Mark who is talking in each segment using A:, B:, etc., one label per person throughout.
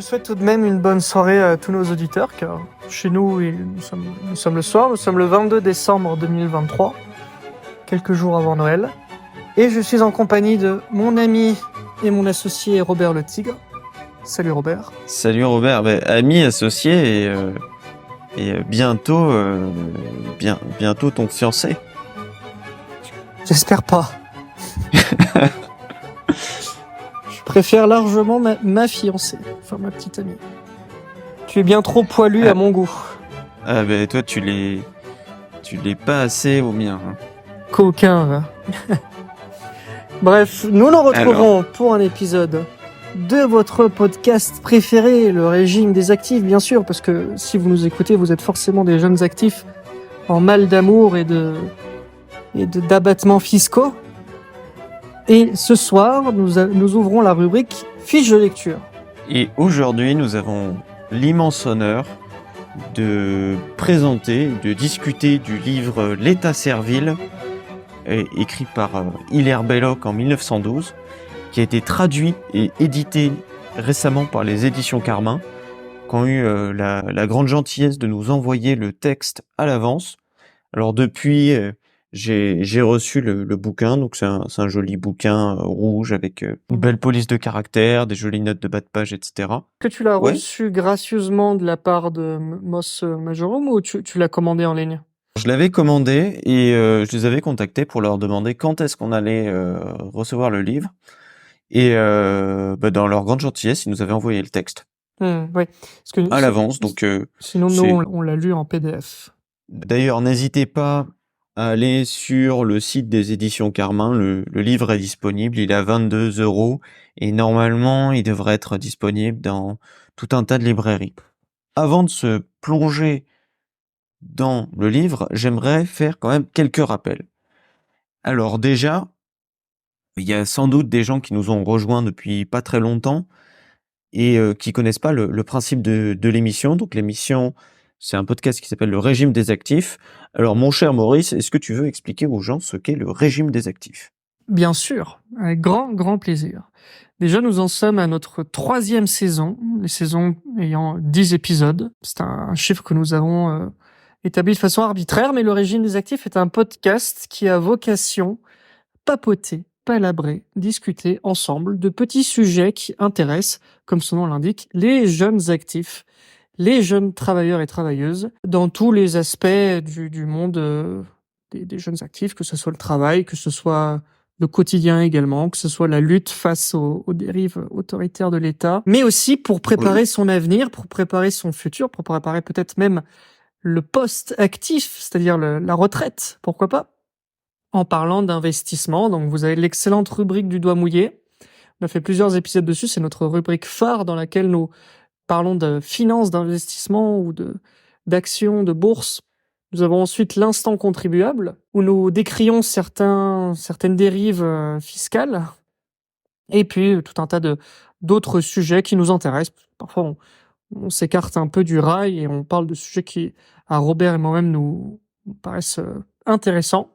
A: souhaite tout de même une bonne soirée à tous nos auditeurs, car chez nous, nous sommes le soir, nous sommes le 22 décembre 2023, quelques jours avant Noël, et je suis en compagnie de mon ami et mon associé Robert le Tigre. Salut Robert.
B: Salut Robert, ami, associé et bientôt ton fiancé.
A: J'espère pas. Je préfère largement ma fiancée, enfin ma petite amie. Tu es bien trop poilu à mon goût.
B: Ah toi tu l'es pas assez au mien. Hein.
A: Coquin, va. Bref, nous nous retrouvons pour un épisode de votre podcast préféré, le régime des actifs, bien sûr, parce que si vous nous écoutez, vous êtes forcément des jeunes actifs en mal d'amour et d'abattements fiscaux. Et ce soir, nous ouvrons la rubrique fiche de lecture.
B: Et aujourd'hui, nous avons l'immense honneur de présenter, de discuter du livre L'État servile, écrit par Hilaire Belloc en 1912, qui a été traduit et édité récemment par les éditions Carmin, qui ont eu la grande gentillesse de nous envoyer le texte à l'avance. Alors depuis, j'ai reçu le bouquin, donc c'est un joli bouquin rouge avec une belle police de caractère, des jolies notes de bas de page, etc.
A: Que tu l'as reçu gracieusement de la part de Moss Majorum ou tu l'as commandé en ligne ?
B: Je l'avais commandé et je les avais contactés pour leur demander quand est-ce qu'on allait recevoir le livre. Et dans leur grande gentillesse, ils nous avaient envoyé le texte
A: oui. Parce que
B: à l'avance. Donc,
A: sinon, nous, on l'a lu en PDF.
B: D'ailleurs, n'hésitez pas à aller sur le site des éditions Carmin. Le livre est disponible, il est à 22 € et normalement, il devrait être disponible dans tout un tas de librairies. Avant de se plonger dans le livre, j'aimerais faire quand même quelques rappels. Alors déjà, il y a sans doute des gens qui nous ont rejoints depuis pas très longtemps et qui connaissent pas le principe de l'émission. Donc l'émission, c'est un podcast qui s'appelle Le Régime des Actifs. Alors mon cher Maurice, est-ce que tu veux expliquer aux gens ce qu'est le Régime des Actifs ?
A: Bien sûr, avec grand plaisir. Déjà, nous en sommes à notre 3e saison, les saisons ayant 10 épisodes. C'est un chiffre que nous avons établi de façon arbitraire, mais le Régime des Actifs est un podcast qui a vocation papoter, palabrer, discuter ensemble de petits sujets qui intéressent, comme son nom l'indique, les jeunes actifs, les jeunes travailleurs et travailleuses, dans tous les aspects du monde des jeunes actifs, que ce soit le travail, que ce soit le quotidien également, que ce soit la lutte face aux dérives autoritaires de l'État, mais aussi pour préparer son avenir, pour préparer son futur, pour préparer peut-être même le post-actif, c'est-à-dire la retraite, pourquoi pas, en parlant d'investissement. Donc vous avez l'excellente rubrique du doigt mouillé. On a fait plusieurs épisodes dessus, c'est notre rubrique phare dans laquelle nous parlons de finances, d'investissement ou d'actions, de bourse. Nous avons ensuite l'instant contribuable, où nous décrions certaines dérives fiscales, et puis tout un tas d'autres sujets qui nous intéressent. Parfois, on s'écarte un peu du rail et on parle de sujets qui, à Robert et moi-même, nous paraissent intéressants.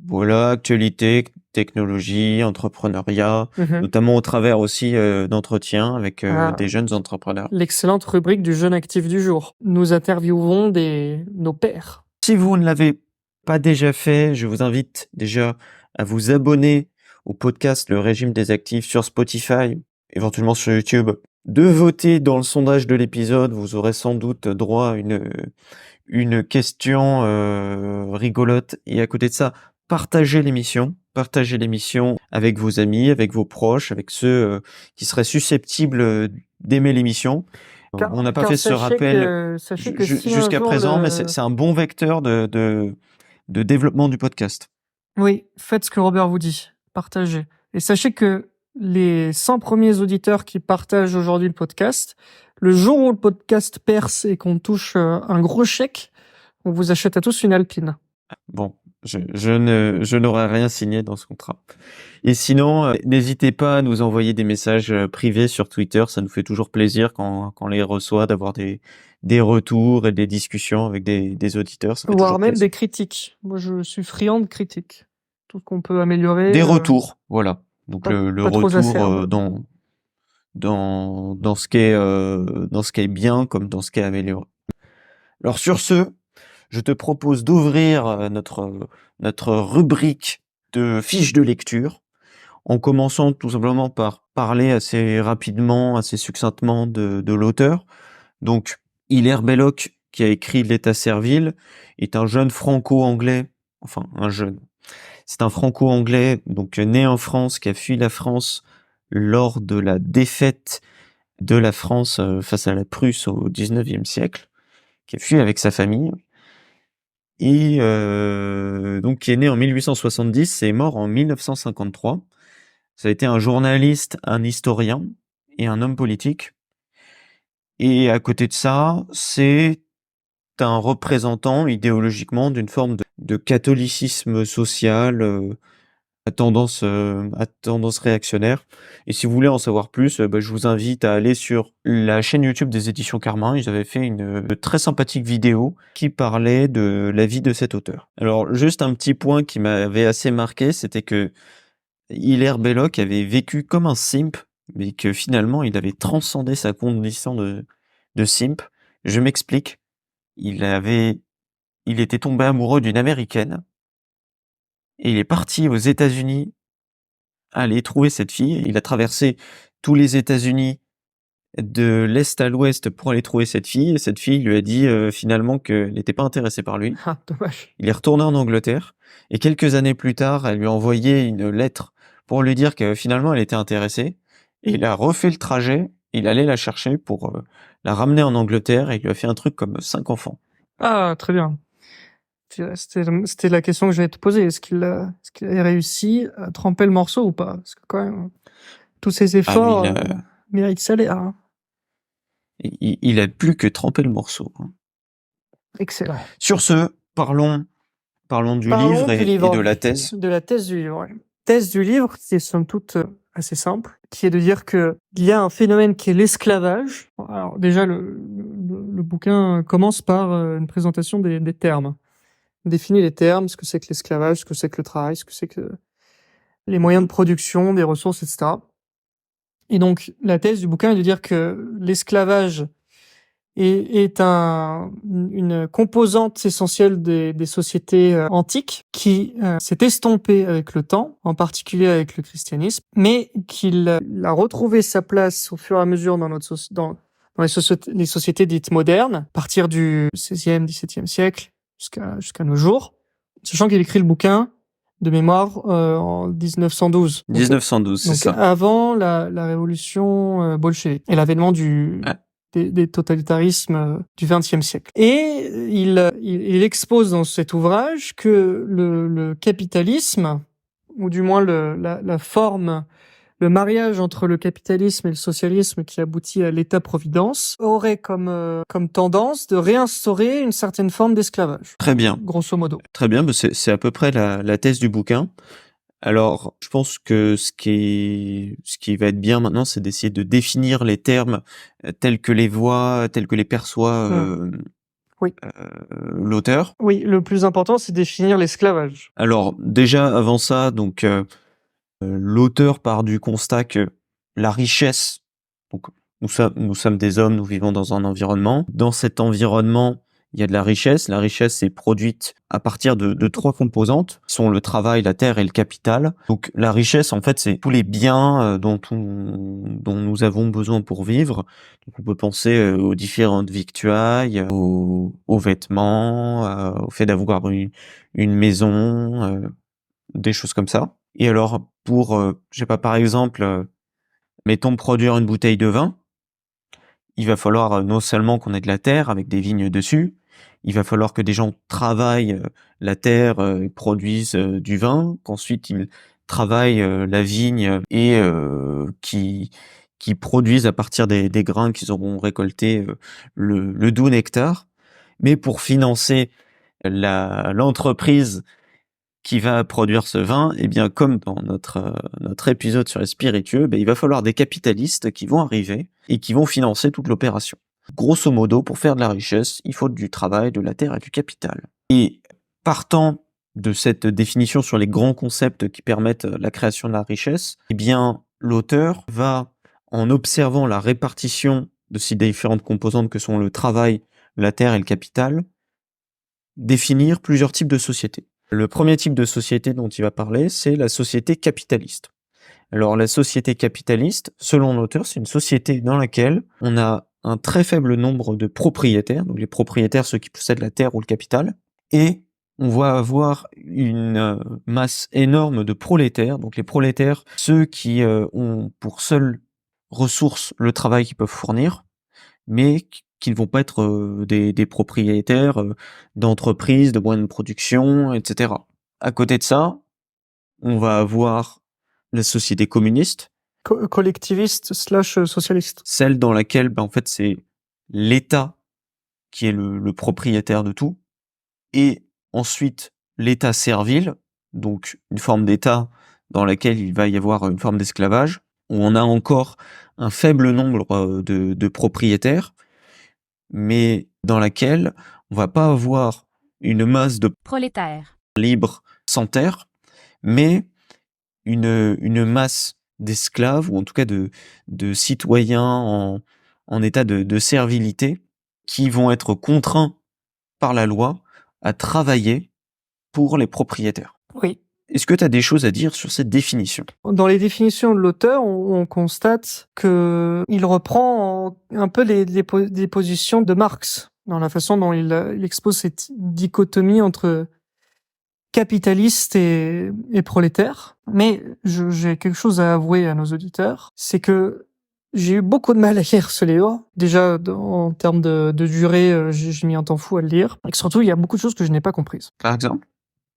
B: Voilà, actualité, technologie, entrepreneuriat, notamment au travers aussi d'entretiens avec des jeunes entrepreneurs.
A: L'excellente rubrique du jeune actif du jour. Nous interviewons nos pairs.
B: Si vous ne l'avez pas déjà fait, je vous invite déjà à vous abonner au podcast Le Régime des Actifs sur Spotify, éventuellement sur YouTube, de voter dans le sondage de l'épisode. Vous aurez sans doute droit à une question rigolote. Et à côté de ça, partagez l'émission avec vos amis, avec vos proches, avec ceux qui seraient susceptibles d'aimer l'émission. On n'a pas fait ce rappel jusqu'à présent, mais c'est un bon vecteur de développement du podcast.
A: Oui, faites ce que Robert vous dit, partagez. Et sachez que les 100 premiers auditeurs qui partagent aujourd'hui le podcast, le jour où le podcast perce et qu'on touche un gros chèque, on vous achète à tous une Alpine.
B: Bon, je n'aurais rien signé dans ce contrat. Et sinon, n'hésitez pas à nous envoyer des messages privés sur Twitter. Ça nous fait toujours plaisir quand on les reçoit, d'avoir des retours et des discussions avec des auditeurs.
A: Voire même des critiques. Moi, je suis friand de critiques. Tout ce qu'on peut améliorer.
B: Des retours, voilà. Donc le retour dans ce qui est bien comme dans ce qui est amélioré. Alors sur ce, je te propose d'ouvrir notre rubrique de fiches de lecture, en commençant tout simplement par parler assez rapidement, assez succinctement de l'auteur. Donc, Hilaire Belloc, qui a écrit L'État servile, est un jeune franco-anglais, enfin un jeune, c'est un franco-anglais, donc né en France, qui a fui la France lors de la défaite de la France face à la Prusse au 19e siècle, qui a fui avec sa famille, et donc qui est né en 1870 et est mort en 1953. Ça a été un journaliste, un historien et un homme politique. Et à côté de ça, c'est un représentant idéologiquement d'une forme de catholicisme social à tendance réactionnaire. Et si vous voulez en savoir plus, je vous invite à aller sur la chaîne YouTube des éditions Carmin. Ils avaient fait une très sympathique vidéo qui parlait de la vie de cet auteur. Alors juste un petit point qui m'avait assez marqué, c'était que Hilaire Belloc avait vécu comme un simp, mais que finalement il avait transcendé sa condition de simp. Je m'explique. Il était tombé amoureux d'une Américaine et il est parti aux États-Unis aller trouver cette fille. Il a traversé tous les États-Unis de l'est à l'ouest pour aller trouver cette fille. Et cette fille lui a dit finalement qu'elle n'était pas intéressée par lui.
A: Ah, dommage.
B: Il est retourné en Angleterre et quelques années plus tard, elle lui a envoyé une lettre pour lui dire que finalement elle était intéressée. Et il a refait le trajet. Il allait la chercher pour la ramener en Angleterre et il lui a fait un truc comme 5 enfants.
A: Ah, très bien. C'était la question que j'allais te poser. Est-ce qu'il a réussi à tremper le morceau ou pas? Parce que quand même, tous ces efforts méritent salaire. Hein.
B: Il a plus que trempé le morceau.
A: Excellent.
B: Sur ce, parlons du livre et de la thèse.
A: De la thèse du livre, ouais. Thèse du livre, c'est somme toute assez simple, qui est de dire que il y a un phénomène qui est l'esclavage. Alors déjà, le bouquin commence par une présentation des termes. On définit les termes, ce que c'est que l'esclavage, ce que c'est que le travail, ce que c'est que les moyens de production, des ressources, etc. Et donc, la thèse du bouquin est de dire que l'esclavage est une composante essentielle des sociétés antiques qui s'est estompée avec le temps, en particulier avec le christianisme, mais qu'il a retrouvé sa place au fur et à mesure dans les sociétés dites modernes, à partir du XVIe, XVIIe siècle jusqu'à nos jours, sachant qu'il écrit le bouquin de mémoire en 1912.
B: 1912, c'est ça.
A: Avant la révolution bolchevique et l'avènement des totalitarismes du XXe siècle. Et il expose dans cet ouvrage que le capitalisme, ou du moins la forme, le mariage entre le capitalisme et le socialisme qui aboutit à l'État-providence, aurait comme tendance de réinstaurer une certaine forme d'esclavage.
B: Très bien.
A: Grosso modo.
B: Très bien, c'est à peu près la thèse du bouquin. Alors, je pense que ce qui va être bien maintenant, c'est d'essayer de définir les termes tels que les perçoit l'auteur.
A: Oui, le plus important, c'est définir l'esclavage.
B: Alors, déjà, avant ça, donc, l'auteur part du constat que la richesse, donc, nous sommes des hommes, nous vivons dans un environnement. Dans cet environnement, il y a de la richesse. La richesse est produite à partir de 3 composantes, qui sont le travail, la terre et le capital. Donc la richesse, en fait, c'est tous les biens dont nous avons besoin pour vivre. Donc on peut penser aux différentes victuailles, aux vêtements, au fait d'avoir une maison, des choses comme ça. Et alors pour, je sais pas, par exemple, mettons produire une bouteille de vin, il va falloir non seulement qu'on ait de la terre avec des vignes dessus, il va falloir que des gens travaillent la terre et produisent du vin, qu'ensuite ils travaillent la vigne et qui produisent à partir des grains qu'ils auront récoltés le doux nectar. Mais pour financer l'entreprise qui va produire ce vin, eh bien, comme dans notre épisode sur les spiritueux, il va falloir des capitalistes qui vont arriver et qui vont financer toute l'opération. Grosso modo, pour faire de la richesse, il faut du travail, de la terre et du capital. Et partant de cette définition sur les grands concepts qui permettent la création de la richesse, eh bien, l'auteur va en observant la répartition de ces différentes composantes que sont le travail, la terre et le capital, définir plusieurs types de sociétés. Le premier type de société dont il va parler, c'est la société capitaliste. Alors la société capitaliste, selon l'auteur, c'est une société dans laquelle on a un très faible nombre de propriétaires, donc les propriétaires, ceux qui possèdent la terre ou le capital, et on va avoir une masse énorme de prolétaires, donc les prolétaires, ceux qui ont pour seule ressource le travail qu'ils peuvent fournir, mais qui ne vont pas être des propriétaires d'entreprises, de moyens de production, etc. À côté de ça, on va avoir la société communiste,
A: Collectiviste / socialiste.
B: celle dans laquelle en fait c'est l'État qui est le propriétaire de tout, et ensuite l'État servile, donc une forme d'État dans laquelle il va y avoir une forme d'esclavage, où on a encore un faible nombre de propriétaires, mais dans laquelle on va pas avoir une masse de
C: prolétaires
B: libres sans terre, mais une masse d'esclaves, ou en tout cas de citoyens en état de servilité, qui vont être contraints par la loi à travailler pour les propriétaires.
A: Oui.
B: Est-ce que tu as des choses à dire sur cette définition?
A: Dans les définitions de l'auteur, on constate que il reprend un peu les positions de Marx dans la façon dont il expose cette dichotomie entre capitaliste et prolétaire. Mais j'ai quelque chose à avouer à nos auditeurs, c'est que j'ai eu beaucoup de mal à lire ce livre. Déjà, en termes de durée, j'ai mis un temps fou à le lire. Et que surtout, il y a beaucoup de choses que je n'ai pas comprises.
B: Par exemple?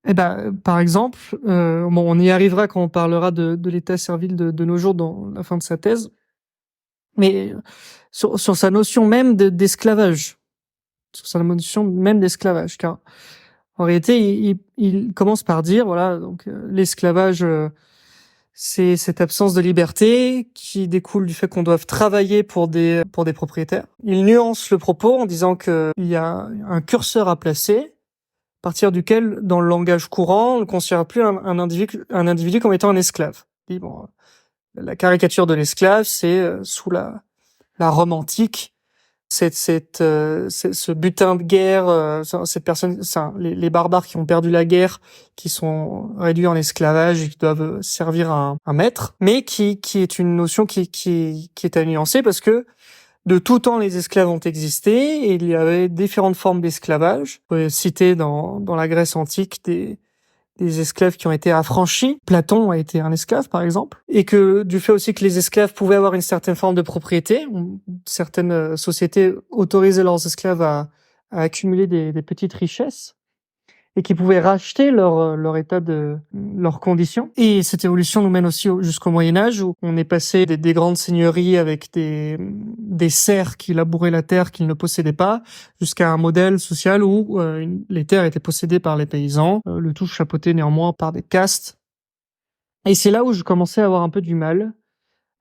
A: Eh ben, par exemple, bon, on y arrivera quand on parlera de l'état servile de nos jours dans la fin de sa thèse. Mais sur sa notion même d'esclavage. Sur sa notion même d'esclavage. Car, en réalité, il commence par dire, voilà, donc, l'esclavage, c'est cette absence de liberté qui découle du fait qu'on doive travailler pour des propriétaires. Il nuance le propos en disant qu'il y a un curseur à placer, à partir duquel, dans le langage courant, on ne considère plus un individu comme étant un esclave. Et bon, la caricature de l'esclave, c'est sous la Rome antique, ce butin de guerre, cette personne, les barbares qui ont perdu la guerre, qui sont réduits en esclavage et qui doivent servir un maître, mais qui est une notion qui est à nuancer parce que de tout temps, les esclaves ont existé et il y avait différentes formes d'esclavage. On peut citer dans la Grèce antique des esclaves qui ont été affranchis. Platon a été un esclave, par exemple. Et que du fait aussi que les esclaves pouvaient avoir une certaine forme de propriété, certaines sociétés autorisaient leurs esclaves à accumuler des petites richesses et qui pouvaient racheter leur état leurs conditions. Et cette évolution nous mène aussi jusqu'au Moyen-Âge, où on est passé des grandes seigneuries avec des serfs qui labouraient la terre qu'ils ne possédaient pas, jusqu'à un modèle social où les terres étaient possédées par les paysans, le tout chapeauté néanmoins par des castes. Et c'est là où je commençais à avoir un peu du mal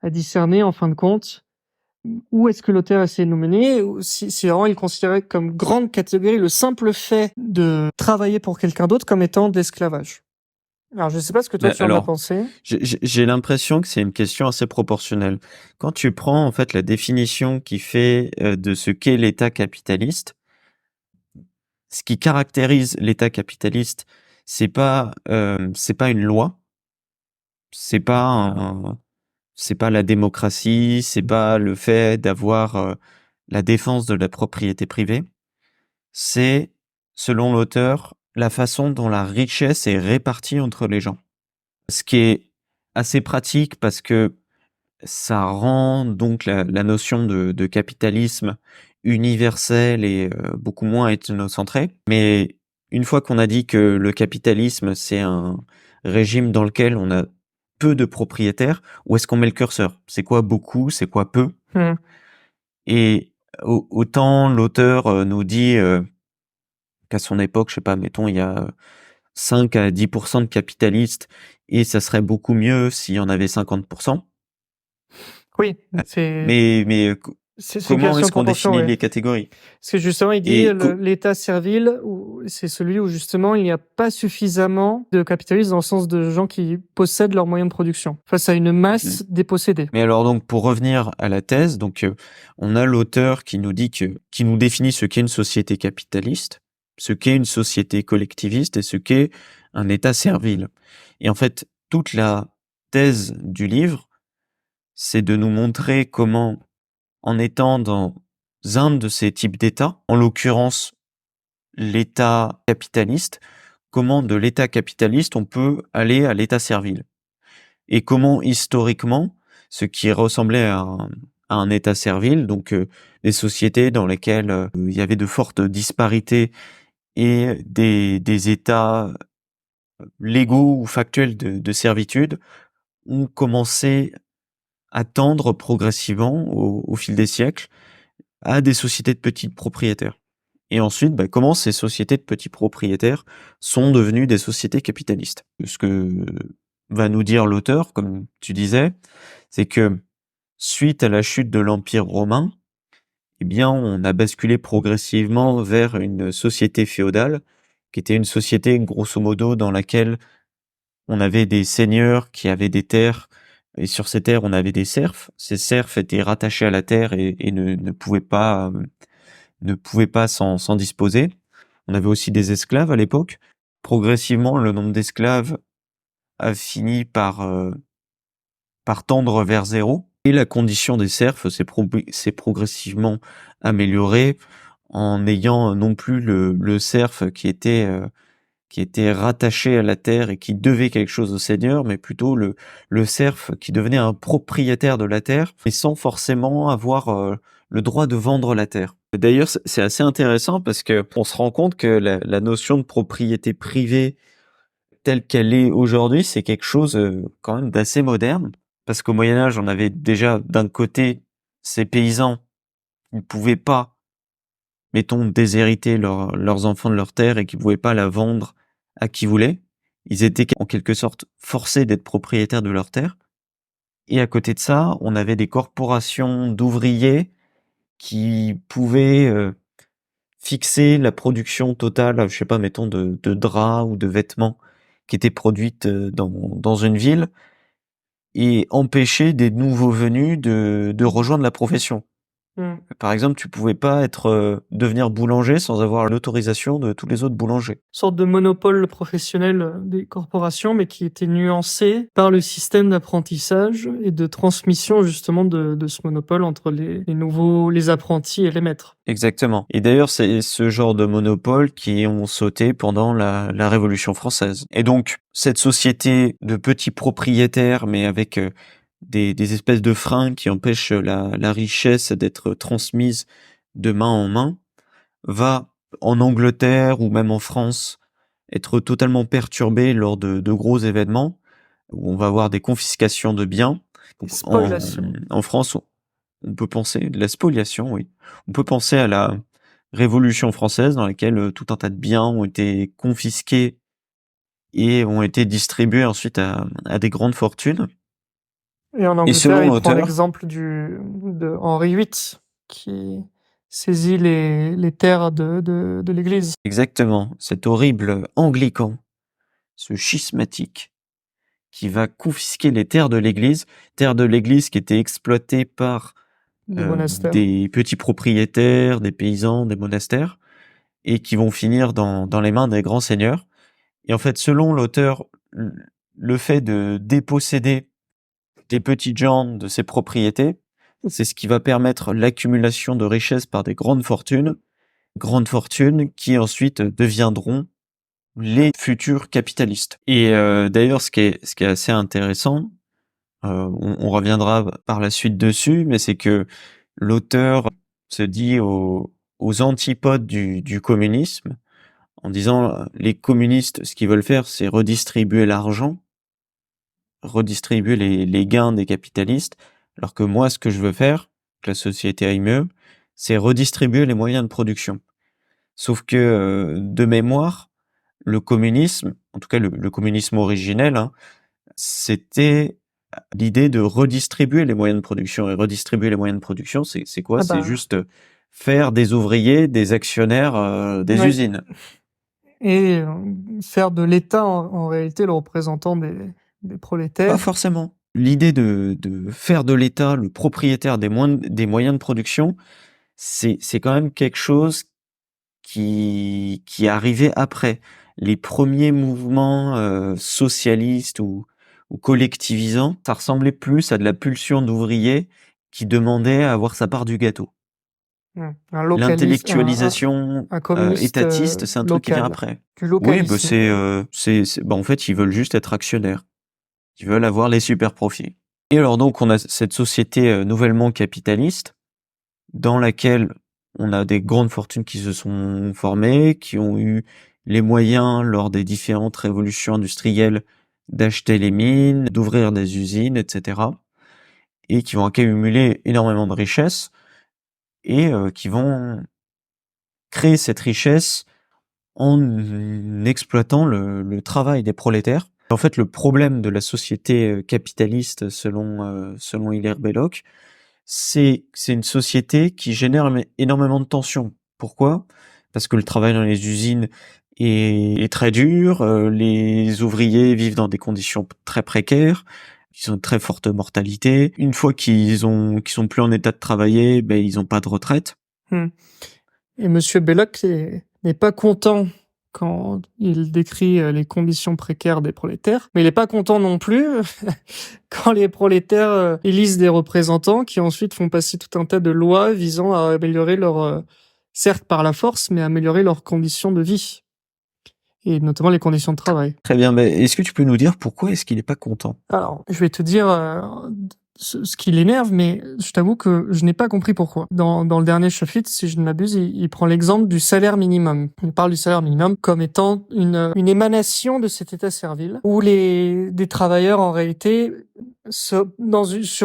A: à discerner, en fin de compte, où est-ce que l'auteur essaie de nous mener, si vraiment il considérait comme grande catégorie le simple fait de travailler pour quelqu'un d'autre comme étant de l'esclavage. Alors, je sais pas ce que toi tu en as pensé.
B: J'ai l'impression que c'est une question assez proportionnelle. Quand tu prends en fait la définition qui fait de ce qu'est l'État capitaliste, ce qui caractérise l'État capitaliste, c'est pas une loi, c'est pas la démocratie, c'est pas le fait d'avoir la défense de la propriété privée. C'est, selon l'auteur, la façon dont la richesse est répartie entre les gens. Ce qui est assez pratique parce que ça rend donc la notion de capitalisme universelle et beaucoup moins ethnocentrée. Mais une fois qu'on a dit que le capitalisme, c'est un régime dans lequel on a peu de propriétaires, où est-ce qu'on met le curseur? C'est quoi beaucoup? C'est quoi peu? Et autant l'auteur nous dit qu'à son époque, je sais pas, mettons, il y a 5 à 10% de capitalistes et ça serait beaucoup mieux s'il y en avait 50%.
A: Oui,
B: Mais
A: C'est une
B: Comment
A: question
B: est-ce
A: de
B: qu'on
A: proportion,
B: définit
A: ouais.
B: les catégories?
A: Parce que justement, il dit
B: Et
A: l'état servile, c'est celui où justement il n'y a pas suffisamment de capitalistes dans le sens de gens qui possèdent leurs moyens de production face à une masse dépossédée.
B: Mais alors donc pour revenir à la thèse, on a l'auteur qui nous définit ce qu'est une société capitaliste, ce qu'est une société collectiviste et ce qu'est un État servile. Et en fait, toute la thèse du livre, c'est de nous montrer comment, en étant dans un de ces types d'États, en l'occurrence l'État capitaliste, comment de l'État capitaliste on peut aller à l'État servile. Et comment historiquement, ce qui ressemblait à un État servile, des sociétés dans lesquelles il y avait de fortes disparités et des États légaux ou factuels de servitude, ont commencé à tendre progressivement au fil des siècles à des sociétés de petits propriétaires. Et ensuite, comment ces sociétés de petits propriétaires sont devenues des sociétés capitalistes. Ce que va nous dire l'auteur, comme tu disais, c'est que suite à la chute de l'Empire romain, eh bien, on a basculé progressivement vers une société féodale, qui était une société, grosso modo, dans laquelle on avait des seigneurs qui avaient des terres, et sur ces terres, on avait des serfs. Ces serfs étaient rattachés à la terre et ne pouvaient pas s'en disposer. On avait aussi des esclaves à l'époque. Progressivement, le nombre d'esclaves a fini par tendre vers zéro. Et la condition des serfs s'est progressivement améliorée en n'ayant non plus le serf qui était rattaché à la terre et qui devait quelque chose au seigneur, mais plutôt le serf qui devenait un propriétaire de la terre, mais sans forcément avoir le droit de vendre la terre. D'ailleurs, c'est assez intéressant parce que on se rend compte que la notion de propriété privée telle qu'elle est aujourd'hui, c'est quelque chose quand même d'assez moderne, parce qu'au Moyen-Âge, on avait déjà d'un côté ces paysans qui ne pouvaient pas, mettons, déshériter leurs enfants de leur terre et qui pouvaient pas la vendre à qui voulait. Ils étaient en quelque sorte forcés d'être propriétaires de leur terre. Et à côté de ça, on avait des corporations d'ouvriers qui pouvaient fixer la production totale, je sais pas, mettons, de draps ou de vêtements qui étaient produites dans une ville et empêcher des nouveaux venus de rejoindre la profession. Par exemple, tu pouvais pas devenir boulanger sans avoir l'autorisation de tous les autres boulangers.
A: Une sorte de monopole professionnel des corporations, mais qui était nuancé par le système d'apprentissage et de transmission justement de ce monopole entre les apprentis et les maîtres.
B: Exactement. Et d'ailleurs, c'est ce genre de monopole qui ont sauté pendant la Révolution française. Et donc, cette société de petits propriétaires, mais avec des espèces de freins qui empêchent la richesse d'être transmise de main en main, va en Angleterre ou même en France être totalement perturbée lors de gros événements où on va avoir des confiscations de biens. En France, on peut penser de la spoliation, oui. On peut penser à la Révolution française dans laquelle tout un tas de biens ont été confisqués et ont été distribués ensuite à des grandes fortunes.
A: Et en Angleterre, il prend l'exemple de Henri VIII, qui saisit les terres de l'Église.
B: Exactement, cet horrible anglican, ce schismatique, qui va confisquer les terres de l'Église qui étaient exploitées par des petits propriétaires, des paysans, des monastères, et qui vont finir dans les mains des grands seigneurs. Et en fait, selon l'auteur, le fait de déposséder des petites gens de ces propriétés, c'est ce qui va permettre l'accumulation de richesses par des grandes fortunes qui ensuite deviendront les futurs capitalistes. Et d'ailleurs, ce qui est assez intéressant, on reviendra par la suite dessus, mais c'est que l'auteur se dit aux antipodes du communisme, en disant les communistes, ce qu'ils veulent faire, c'est redistribuer l'argent, redistribuer les gains des capitalistes, alors que moi, ce que je veux faire, que la société aille mieux, c'est redistribuer les moyens de production. Sauf que, de mémoire, le communisme, en tout cas le communisme originel, hein, c'était l'idée de redistribuer les moyens de production. Et redistribuer les moyens de production, c'est quoi?
A: Ah
B: C'est
A: bah,
B: juste faire des ouvriers des actionnaires des
A: ouais.
B: usines.
A: Et faire de l'État en réalité le représentant des
B: Pas
A: prolétaires.
B: forcément. L'idée de faire de l'État le propriétaire des moyens de production, c'est quand même quelque chose qui est arrivé après. Les premiers mouvements socialistes ou collectivisants, ça ressemblait plus à de la pulsion d'ouvriers qui demandaient à avoir sa part du gâteau. L'intellectualisation
A: Un communiste
B: étatiste, c'est un truc qui vient
A: local,
B: après.
A: du
B: Oui, bah
A: localisme, quoi.
B: bah en fait, ils veulent juste être actionnaires. Ils veulent avoir les super profits. Et alors donc, on a cette société nouvellement capitaliste dans laquelle on a des grandes fortunes qui se sont formées, qui ont eu les moyens lors des différentes révolutions industrielles d'acheter les mines, d'ouvrir des usines, etc. Et qui vont accumuler énormément de richesses et qui vont créer cette richesse en exploitant le travail des prolétaires. En fait, le problème de la société capitaliste, selon Hilaire Belloc, c'est une société qui génère énormément de tensions. Pourquoi? Parce que le travail dans les usines est très dur, les ouvriers vivent dans des conditions très précaires, ils ont une très forte mortalité. Une fois qu'ils sont plus en état de travailler, ben ils ont pas de retraite.
A: Hmm. Et Monsieur Belloc n'est pas content quand il décrit les conditions précaires des prolétaires, mais il n'est pas content non plus quand les prolétaires élisent des représentants qui ensuite font passer tout un tas de lois visant à améliorer certes par la force, mais améliorer leurs conditions de vie, et notamment les conditions de travail.
B: Très bien, mais est-ce que tu peux nous dire pourquoi est-ce qu'il est pas content?
A: Alors, je vais te dire ce qui l'énerve, mais je t'avoue que je n'ai pas compris pourquoi. Dans le dernier chapitre, si je ne m'abuse, il prend l'exemple du salaire minimum. Il parle du salaire minimum comme étant une émanation de cet état servile, où des travailleurs, en réalité, sur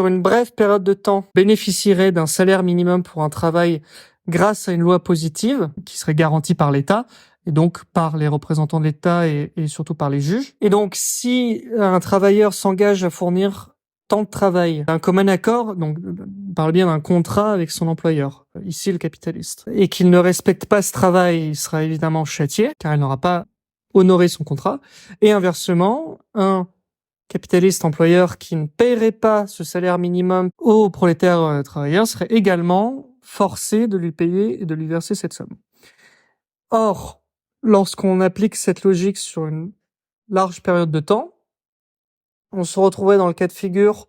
A: une brève période de temps, bénéficieraient d'un salaire minimum pour un travail grâce à une loi positive qui serait garantie par l'État, et donc par les représentants de l'État et surtout par les juges. Et donc, si un travailleur s'engage à fournir tant de travail, un commun accord, donc on parle bien d'un contrat avec son employeur, ici le capitaliste, et qu'il ne respecte pas ce travail, il sera évidemment châtié, car il n'aura pas honoré son contrat. Et inversement, un capitaliste employeur qui ne paierait pas ce salaire minimum aux prolétaires travailleurs serait également forcé de lui payer et de lui verser cette somme. Or, lorsqu'on applique cette logique sur une large période de temps, on se retrouverait dans le cas de figure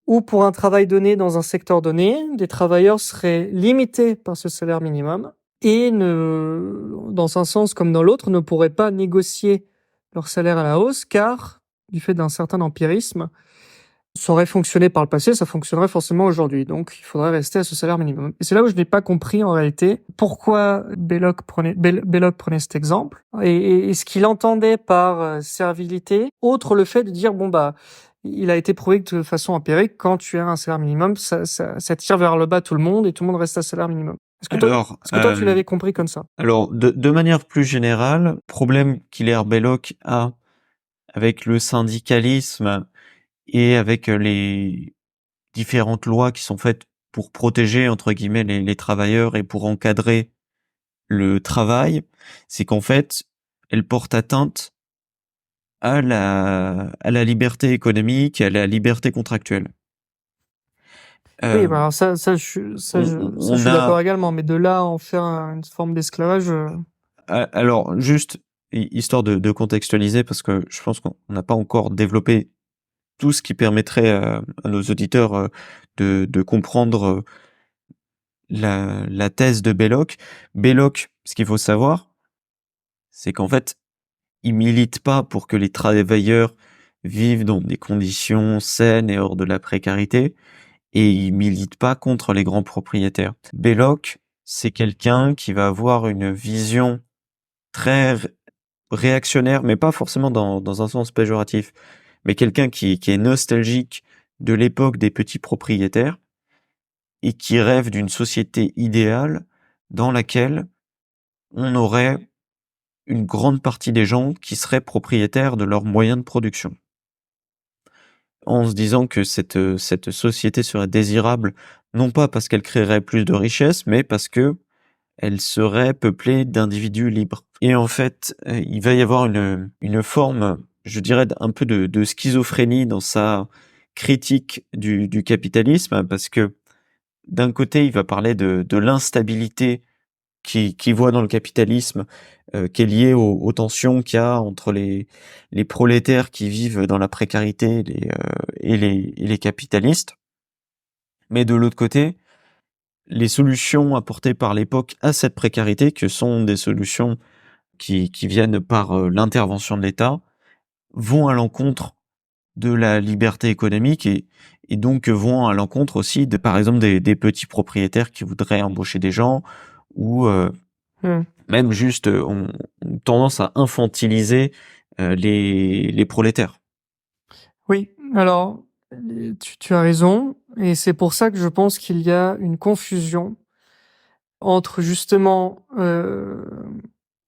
A: où pour un travail donné dans un secteur donné, des travailleurs seraient limités par ce salaire minimum et dans un sens comme dans l'autre, ne pourraient pas négocier leur salaire à la hausse car, du fait d'un certain empirisme, ça aurait fonctionné par le passé, ça fonctionnerait forcément aujourd'hui. Donc, il faudrait rester à ce salaire minimum. Et c'est là où je n'ai pas compris, en réalité, pourquoi Belloc prenait cet exemple et ce qu'il entendait par servilité, autre le fait de dire, bon, bah, il a été prouvé que de façon empirique, quand tu as un salaire minimum, ça tire vers le bas tout le monde et tout le monde reste à salaire minimum. Est-ce que toi, tu l'avais compris comme ça?
B: Alors, de manière plus générale, problème qu'Hilaire Belloc a avec le syndicalisme et avec les différentes lois qui sont faites pour protéger, entre guillemets, les travailleurs et pour encadrer le travail, c'est qu'en fait, elles portent atteinte à la liberté économique, à la liberté contractuelle.
A: Oui,
B: Euh,
A: bah alors je
B: on
A: suis d'accord
B: a,
A: également, mais de là à en faire une forme d'esclavage,
B: alors juste histoire de contextualiser, parce que je pense qu'on n'a pas encore développé tout ce qui permettrait à nos auditeurs de comprendre la thèse de Belloc. Belloc, ce qu'il faut savoir, c'est qu'en fait, il milite pas pour que les travailleurs vivent dans des conditions saines et hors de la précarité, et il milite pas contre les grands propriétaires. Belloc, c'est quelqu'un qui va avoir une vision très réactionnaire, mais pas forcément dans un sens péjoratif, mais quelqu'un qui est nostalgique de l'époque des petits propriétaires et qui rêve d'une société idéale dans laquelle on aurait une grande partie des gens qui seraient propriétaires de leurs moyens de production. en se disant que cette société serait désirable, non pas parce qu'elle créerait plus de richesses, mais parce que elle serait peuplée d'individus libres. Et en fait, il va y avoir une forme, je dirais, un peu de schizophrénie dans sa critique du capitalisme, parce que d'un côté, il va parler de l'instabilité qu'il voit dans le capitalisme, qui est liée aux tensions qu'il y a entre les prolétaires qui vivent dans la précarité et les capitalistes. Mais de l'autre côté, les solutions apportées par l'époque à cette précarité, que sont des solutions qui viennent par l'intervention de l'État, vont à l'encontre de la liberté économique et donc vont à l'encontre aussi de, par exemple, des petits propriétaires qui voudraient embaucher des gens ou même juste ont tendance à infantiliser les prolétaires.
A: Oui, alors tu as raison, et c'est pour ça que je pense qu'il y a une confusion entre justement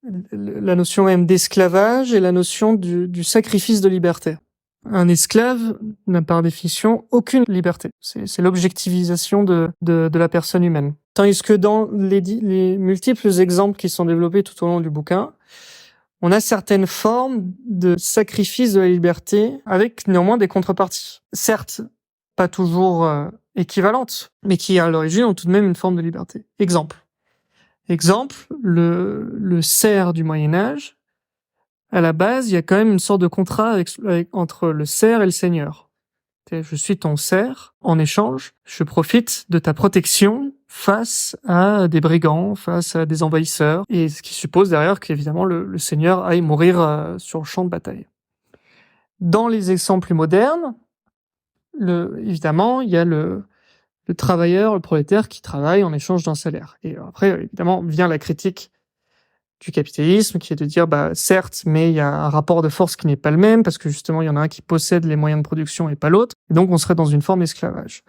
A: la notion même d'esclavage et la notion du sacrifice de liberté. Un esclave n'a par définition aucune liberté. C'est l'objectivisation de la personne humaine. Tandis que dans les multiples exemples qui sont développés tout au long du bouquin, on a certaines formes de sacrifice de la liberté avec néanmoins des contreparties. Certes, pas toujours équivalentes, mais qui à l'origine ont tout de même une forme de liberté. Exemple, le serf du Moyen-Âge. À la base, il y a quand même une sorte de contrat entre le serf et le seigneur. Je suis ton serf, en échange, je profite de ta protection face à des brigands, face à des envahisseurs, et ce qui suppose derrière qu'évidemment le seigneur aille mourir sur le champ de bataille. Dans les exemples plus modernes, évidemment, il y a le travailleur, le prolétaire qui travaille en échange d'un salaire. Et après, évidemment, vient la critique du capitalisme, qui est de dire, certes, mais il y a un rapport de force qui n'est pas le même, parce que justement, il y en a un qui possède les moyens de production et pas l'autre, et donc on serait dans une forme d'esclavage.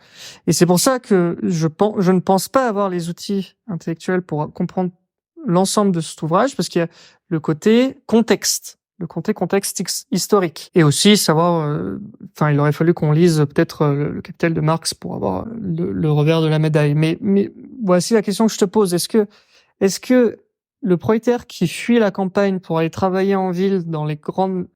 A: Et c'est pour ça que je ne pense pas avoir les outils intellectuels pour comprendre l'ensemble de cet ouvrage, parce qu'il y a le côté contexte, historique, et aussi savoir, il aurait fallu qu'on lise peut-être le Capital de Marx pour avoir le revers de la médaille. Mais voici la question que je te pose. Est-ce que le prolétaire qui fuit la campagne pour aller travailler en ville dans les grandes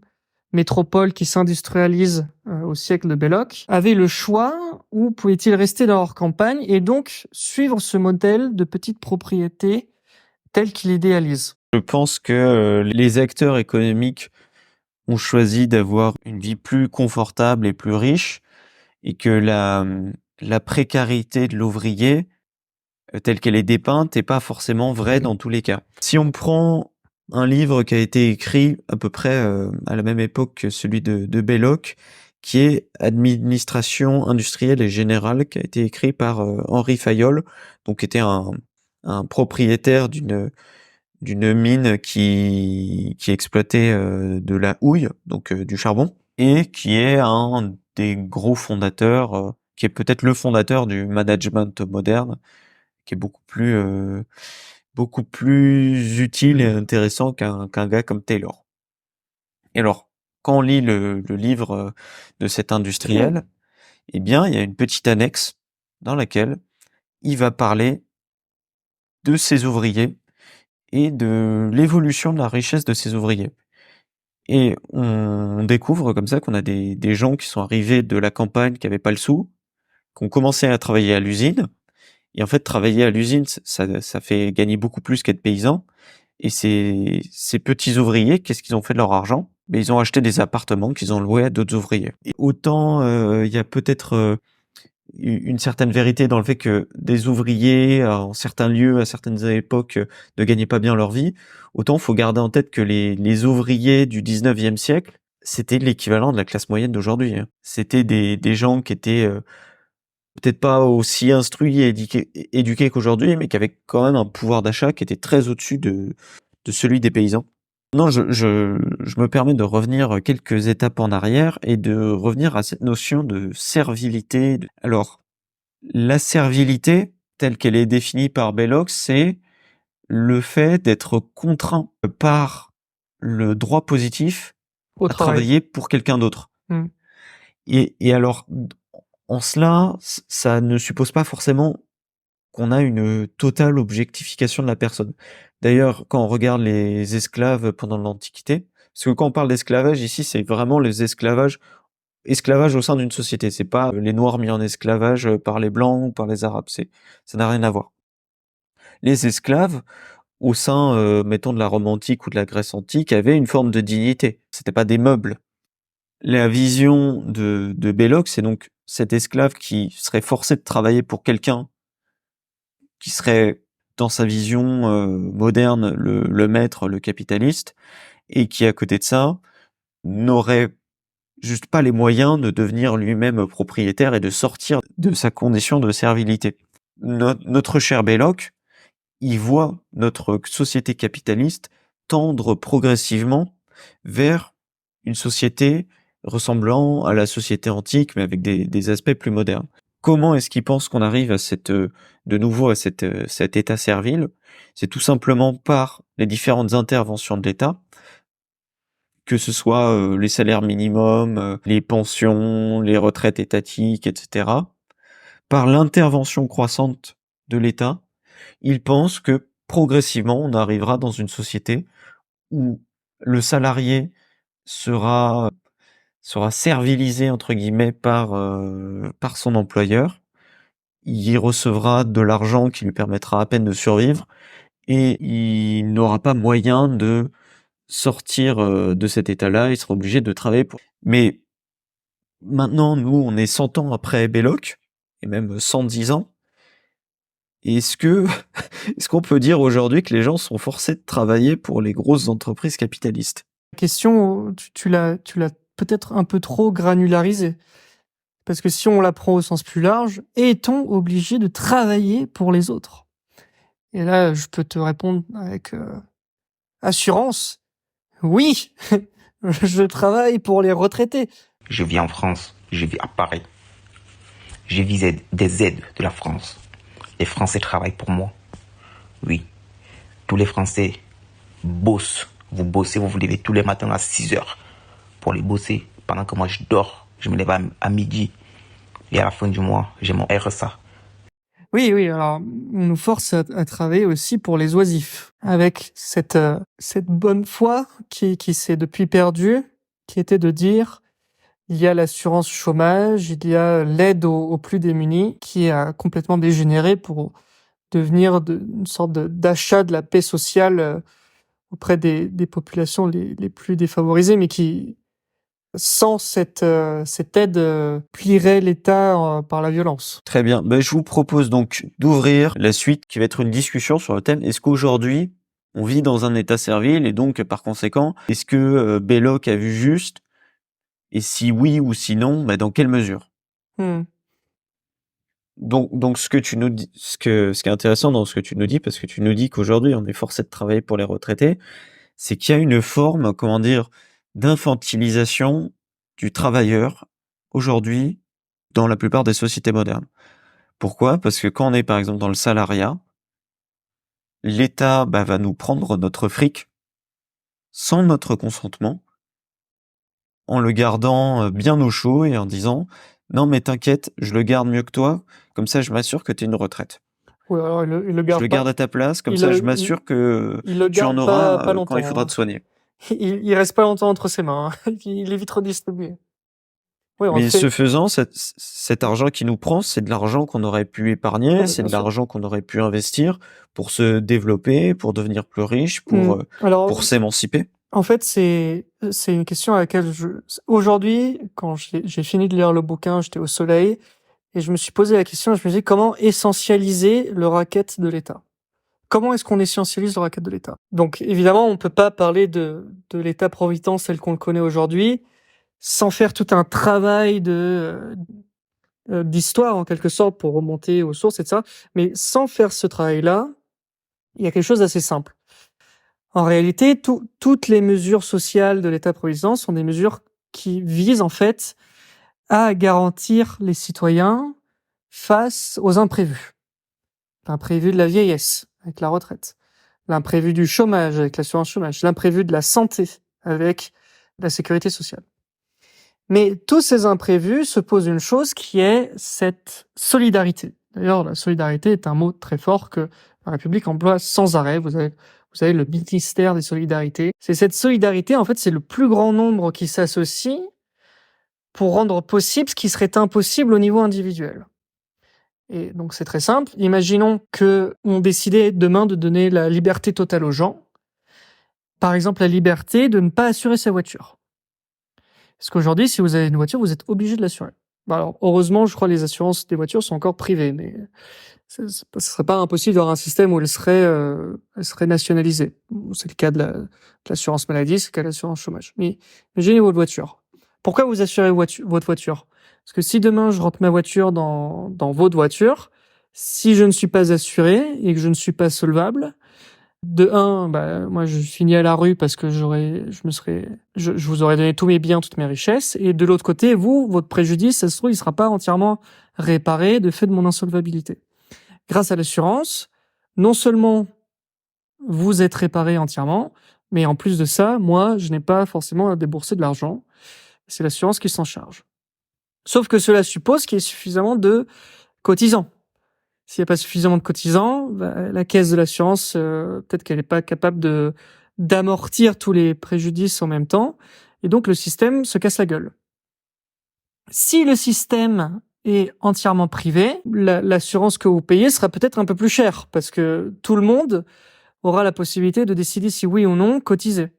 A: métropoles qui s'industrialisent au siècle de Belloc avait le choix, ou pouvait-il rester dans leur campagne et donc suivre ce modèle de petite propriété tel qu'il idéalise?
B: Je pense que les acteurs économiques ont choisi d'avoir une vie plus confortable et plus riche, et que la précarité de l'ouvrier telle qu'elle est dépeinte n'est pas forcément vraie dans tous les cas. Si on prend un livre qui a été écrit à peu près à la même époque que celui de Belloc, qui est Administration industrielle et générale, qui a été écrit par Henri Fayol, donc qui était un propriétaire d'une mine qui exploitait de la houille, donc du charbon, et qui est un des gros fondateurs, qui est peut-être le fondateur du management moderne, qui est beaucoup plus utile et intéressant qu'un gars comme Taylor. Et alors, quand on lit le livre de cet industriel, eh bien, il y a une petite annexe dans laquelle il va parler de ses ouvriers et de l'évolution de la richesse de ses ouvriers. Et on découvre comme ça qu'on a des gens qui sont arrivés de la campagne, qui avaient pas le sou, qui ont commencé à travailler à l'usine. Et en fait, travailler à l'usine, ça fait gagner beaucoup plus qu'être paysan. Et ces petits ouvriers, qu'est-ce qu'ils ont fait de leur argent? Ils ont acheté des appartements qu'ils ont loués à d'autres ouvriers. Et autant il y a peut-être une certaine vérité dans le fait que des ouvriers en certains lieux, à certaines époques, ne gagnaient pas bien leur vie, autant faut garder en tête que les ouvriers du 19e siècle, c'était l'équivalent de la classe moyenne d'aujourd'hui. C'était des gens qui étaient peut-être pas aussi instruits et éduqués qu'aujourd'hui, mais qui avaient quand même un pouvoir d'achat qui était très au-dessus de celui des paysans. Non, je me permets de revenir quelques étapes en arrière et de revenir à cette notion de servilité. Alors, la servilité, telle qu'elle est définie par Belloc, c'est le fait d'être contraint par le droit positif à travailler pour quelqu'un d'autre. Et alors, en cela, ça ne suppose pas forcément qu'on a une totale objectification de la personne. D'ailleurs, quand on regarde les esclaves pendant l'Antiquité, parce que quand on parle d'esclavage ici, c'est vraiment les esclavages au sein d'une société. C'est pas les Noirs mis en esclavage par les Blancs ou par les Arabes. Ça n'a rien à voir. Les esclaves, au sein, mettons, de la Rome antique ou de la Grèce antique, avaient une forme de dignité. C'était pas des meubles. La vision de Belloc, c'est donc cet esclave qui serait forcé de travailler pour quelqu'un qui serait, dans sa vision moderne, le maître, le capitaliste, et qui, à côté de ça, n'aurait juste pas les moyens de devenir lui-même propriétaire et de sortir de sa condition de servilité. Notre cher Belloc, il voit notre société capitaliste tendre progressivement vers une société ressemblant à la société antique, mais avec des aspects plus modernes. Comment est-ce qu'il pense qu'on arrive à de nouveau à cet état servile? C'est tout simplement par les différentes interventions de l'État, que ce soit les salaires minimums, les pensions, les retraites étatiques, etc. Par l'intervention croissante de l'État, il pense que progressivement, on arrivera dans une société où le salarié sera servilisé entre guillemets par son employeur. Il recevra de l'argent qui lui permettra à peine de survivre et il n'aura pas moyen de sortir de cet état-là. Il sera obligé de travailler pour. Mais maintenant, nous, on est 100 ans après Belloc et même 110 ans. Est-ce que est-ce qu'on peut dire aujourd'hui que les gens sont forcés de travailler pour les grosses entreprises capitalistes?
A: La question, tu l'as peut-être un peu trop granularisée. Parce que si on la prend au sens plus large, est-on obligé de travailler pour les autres? Et là, je peux te répondre avec assurance. Oui, je travaille pour les retraités.
C: Je vis en France, je vis à Paris. Je vis des aides de la France. Les Français travaillent pour moi. Oui, tous les Français bossent. Vous bossez, vous vous levez tous les matins à 6 heures pour les bosser. Pendant que moi je dors, je me lève à midi. Et à la fin du mois, j'ai mon RSA.
A: Oui, alors on nous force à travailler aussi pour les oisifs, avec cette bonne foi qui s'est depuis perdue, qui était de dire il y a l'assurance chômage, il y a l'aide aux plus démunis, qui a complètement dégénéré pour devenir une sorte d'achat de la paix sociale auprès des populations les plus défavorisées, mais qui, sans cette aide, plierait l'État par la violence.
B: Très bien. Je vous propose donc d'ouvrir la suite qui va être une discussion sur le thème: est-ce qu'aujourd'hui on vit dans un état servile et donc par conséquent, est-ce que Belloc a vu juste? Et si oui ou sinon, dans quelle mesure? Donc ce que tu nous dis, ce qui est intéressant dans ce que tu nous dis, parce que tu nous dis qu'aujourd'hui on est forcé de travailler pour les retraités, c'est qu'il y a une forme, comment dire, d'infantilisation du travailleur aujourd'hui dans la plupart des sociétés modernes. Pourquoi? Parce que quand on est par exemple dans le salariat, l'État va nous prendre notre fric sans notre consentement, en le gardant bien au chaud et en disant non mais t'inquiète, je le garde mieux que toi, comme ça je m'assure que tu aies une retraite.
A: Oui, alors il le
B: Je
A: garde
B: le
A: pas.
B: garde à ta place, comme ça je m'assure que
A: Il le
B: tu en
A: garde
B: auras
A: pas longtemps,
B: quand il faudra te soigner.
A: Il reste pas longtemps entre ses mains. Il est vite redistribué. Oui,
B: Mais ce faisant, cet argent qu'il nous prend, c'est de l'argent qu'on aurait pu épargner, c'est de l'argent qu'on aurait pu investir pour se développer, pour devenir plus riche, pour s'émanciper.
A: En fait, c'est une question à laquelle aujourd'hui, quand j'ai fini de lire le bouquin, j'étais au soleil, et je me suis posé la question, je me dis comment essentialiser le racket de l'État? Comment est-ce qu'on essentialise le racket de l'État? Donc, évidemment, on peut pas parler de l'État-providence tel qu'on le connaît aujourd'hui, sans faire tout un travail d'histoire, en quelque sorte, pour remonter aux sources, etc. Mais sans faire ce travail-là, il y a quelque chose d'assez simple. En réalité, toutes les mesures sociales de l'État-providence sont des mesures qui visent, en fait, à garantir les citoyens face aux imprévus. L'imprévu de la vieillesse, avec la retraite. L'imprévu du chômage, avec l'assurance chômage. L'imprévu de la santé, avec la sécurité sociale. Mais tous ces imprévus se posent une chose qui est cette solidarité. D'ailleurs, la solidarité est un mot très fort que la République emploie sans arrêt. Vous avez le ministère des solidarités. C'est cette solidarité, en fait, c'est le plus grand nombre qui s'associe pour rendre possible ce qui serait impossible au niveau individuel. Et donc c'est très simple. Imaginons que on décidait demain de donner la liberté totale aux gens. Par exemple, la liberté de ne pas assurer sa voiture. Parce qu'aujourd'hui, si vous avez une voiture, vous êtes obligé de l'assurer. Alors, heureusement, je crois que les assurances des voitures sont encore privées, mais ce serait pas impossible d'avoir un système où elles seraient nationalisées. C'est le cas de l'assurance maladie, c'est le cas de l'assurance chômage. Mais imaginez votre voiture. Pourquoi vous assurez votre voiture? Parce que si demain je rentre ma voiture dans votre voiture, si je ne suis pas assuré et que je ne suis pas solvable, moi je finis à la rue parce que je vous aurais donné tous mes biens, toutes mes richesses, et de l'autre côté, votre préjudice, ça se trouve, il sera pas entièrement réparé de fait de mon insolvabilité. Grâce à l'assurance, non seulement vous êtes réparé entièrement, mais en plus de ça, moi, je n'ai pas forcément à débourser de l'argent. C'est l'assurance qui s'en charge. Sauf que cela suppose qu'il y ait suffisamment de cotisants. S'il n'y a pas suffisamment de cotisants, la caisse de l'assurance, peut-être qu'elle n'est pas capable d'amortir tous les préjudices en même temps, et donc le système se casse la gueule. Si le système est entièrement privé, l'assurance que vous payez sera peut-être un peu plus chère, parce que tout le monde aura la possibilité de décider si oui ou non cotiser.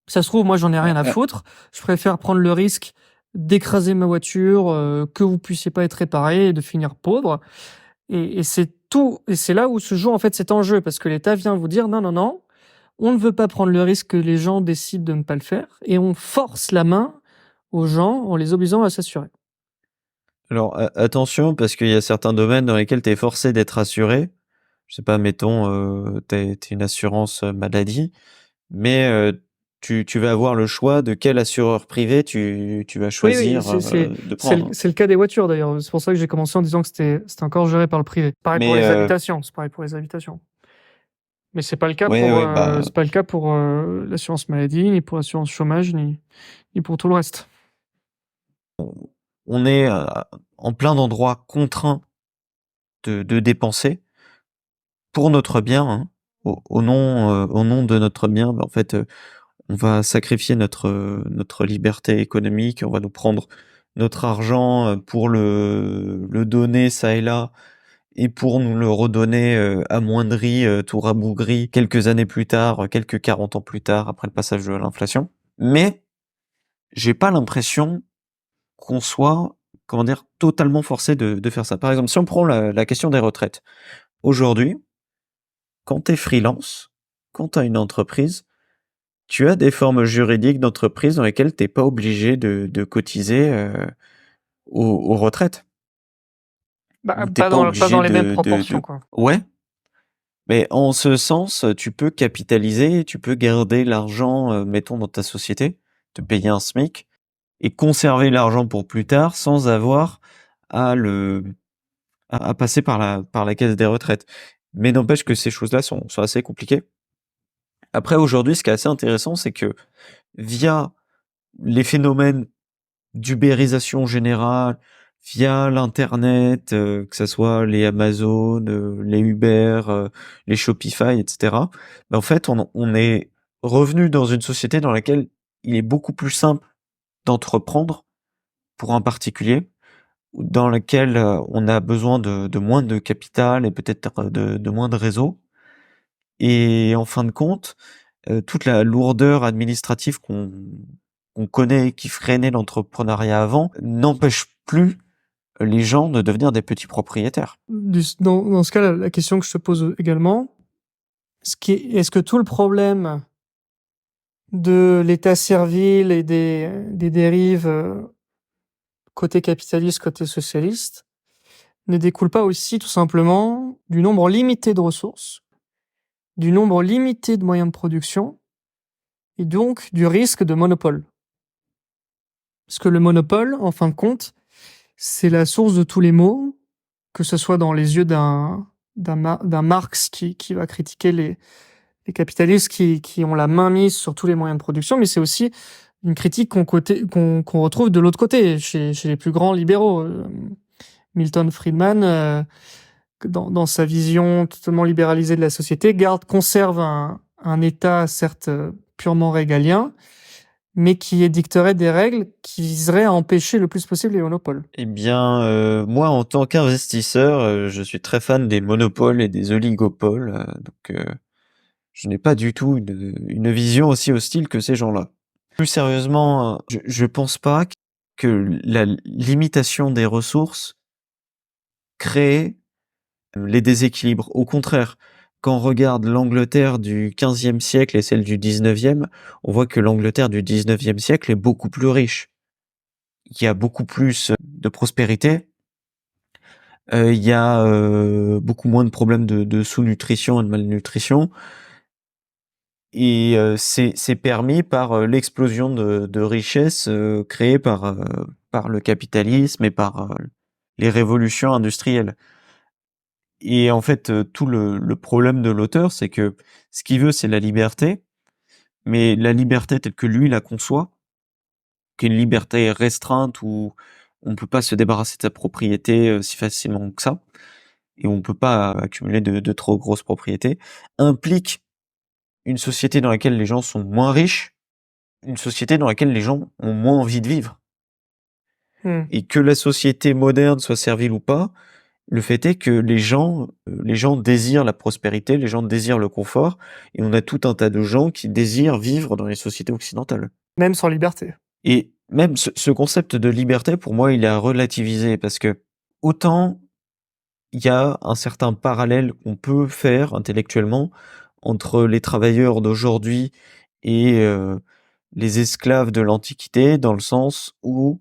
A: Ça se trouve, moi j'en ai rien à foutre, je préfère prendre le risque d'écraser ma voiture, que vous puissiez pas être réparé et de finir pauvre. Et c'est tout, et c'est là où se joue en fait cet enjeu, parce que l'État vient vous dire non, on ne veut pas prendre le risque que les gens décident de ne pas le faire, et on force la main aux gens en les obligeant à s'assurer.
B: Alors attention, parce qu'il y a certains domaines dans lesquels tu es forcé d'être assuré. Je sais pas, mettons, t'es une assurance maladie, mais tu vas avoir le choix de quel assureur privé tu vas choisir de prendre.
A: C'est le cas des voitures d'ailleurs. C'est pour ça que j'ai commencé en disant que c'était encore géré par le privé. Pareil pour les habitations. C'est pareil pour les habitations. Mais c'est pas le cas c'est pas le cas pour l'assurance maladie, ni pour l'assurance chômage, ni pour tout le reste.
B: On est en plein d'endroits contraints de dépenser pour notre bien, hein, au nom de notre bien. En fait, on va sacrifier notre liberté économique, on va nous prendre notre argent pour le donner ça et là, et pour nous le redonner amoindri, tout rabougri, quelques années plus tard, quelques 40 ans plus tard, après le passage de l'inflation. Mais j'ai pas l'impression qu'on soit, totalement forcé de faire ça. Par exemple, si on prend la question des retraites. Aujourd'hui, quand t'es freelance, quand t'as une entreprise, tu as des formes juridiques d'entreprise dans lesquelles t'es pas obligé de cotiser aux retraites.
A: Pas dans les mêmes proportions, quoi.
B: Ouais. Mais en ce sens, tu peux capitaliser, tu peux garder l'argent, mettons, dans ta société, te payer un SMIC, et conserver l'argent pour plus tard sans avoir à passer par la caisse des retraites. Mais n'empêche que ces choses-là sont assez compliquées. Après, aujourd'hui, ce qui est assez intéressant, c'est que via les phénomènes d'ubérisation générale, via l'internet, que ça soit les Amazon, les Uber, les Shopify, etc. En fait, on est revenu dans une société dans laquelle il est beaucoup plus simple d'entreprendre pour un particulier, dans laquelle on a besoin de moins de capital et peut-être de moins de réseau. Et en fin de compte, toute la lourdeur administrative qu'on connaît, qui freinait l'entrepreneuriat avant, n'empêche plus les gens de devenir des petits propriétaires.
A: Dans ce cas, la question que je te pose également, est-ce que tout le problème de l'état servile et des dérives côté capitaliste, côté socialiste, ne découle pas aussi tout simplement du nombre limité de ressources, du nombre limité de moyens de production, et donc du risque de monopole? Parce que le monopole, en fin de compte, c'est la source de tous les maux, que ce soit dans les yeux d'un Marx qui va critiquer les capitalistes qui ont la main mise sur tous les moyens de production, mais c'est aussi une critique qu'on retrouve de l'autre côté, chez les plus grands libéraux. Milton Friedman, dans sa vision totalement libéralisée de la société, conserve un État certes purement régalien, mais qui édicterait des règles qui viseraient à empêcher le plus possible les monopoles.
B: Eh bien, moi, en tant qu'investisseur, je suis très fan des monopoles et des oligopoles, donc je n'ai pas du tout une vision aussi hostile que ces gens-là. Plus sérieusement, je pense pas que la limitation des ressources crée les déséquilibres. Au contraire, quand on regarde l'Angleterre du XVe siècle et celle du XIXe, on voit que l'Angleterre du XIXe siècle est beaucoup plus riche. Il y a beaucoup plus de prospérité. Il y a beaucoup moins de problèmes de sous-nutrition et de malnutrition. Et c'est permis par l'explosion de richesses créée par le capitalisme et par les révolutions industrielles. Et en fait, tout le problème de l'auteur, c'est que ce qu'il veut, c'est la liberté, mais la liberté telle que lui la conçoit, qui est une liberté restreinte où on ne peut pas se débarrasser de sa propriété si facilement que ça, et on ne peut pas accumuler de trop grosses propriétés, implique une société dans laquelle les gens sont moins riches, une société dans laquelle les gens ont moins envie de vivre. Et que la société moderne soit servile ou pas, le fait est que les gens désirent la prospérité, les gens désirent le confort, et on a tout un tas de gens qui désirent vivre dans les sociétés occidentales.
A: Même sans liberté.
B: Et même ce concept de liberté, pour moi, il est à relativiser, parce que autant il y a un certain parallèle qu'on peut faire intellectuellement entre les travailleurs d'aujourd'hui et les esclaves de l'Antiquité, dans le sens où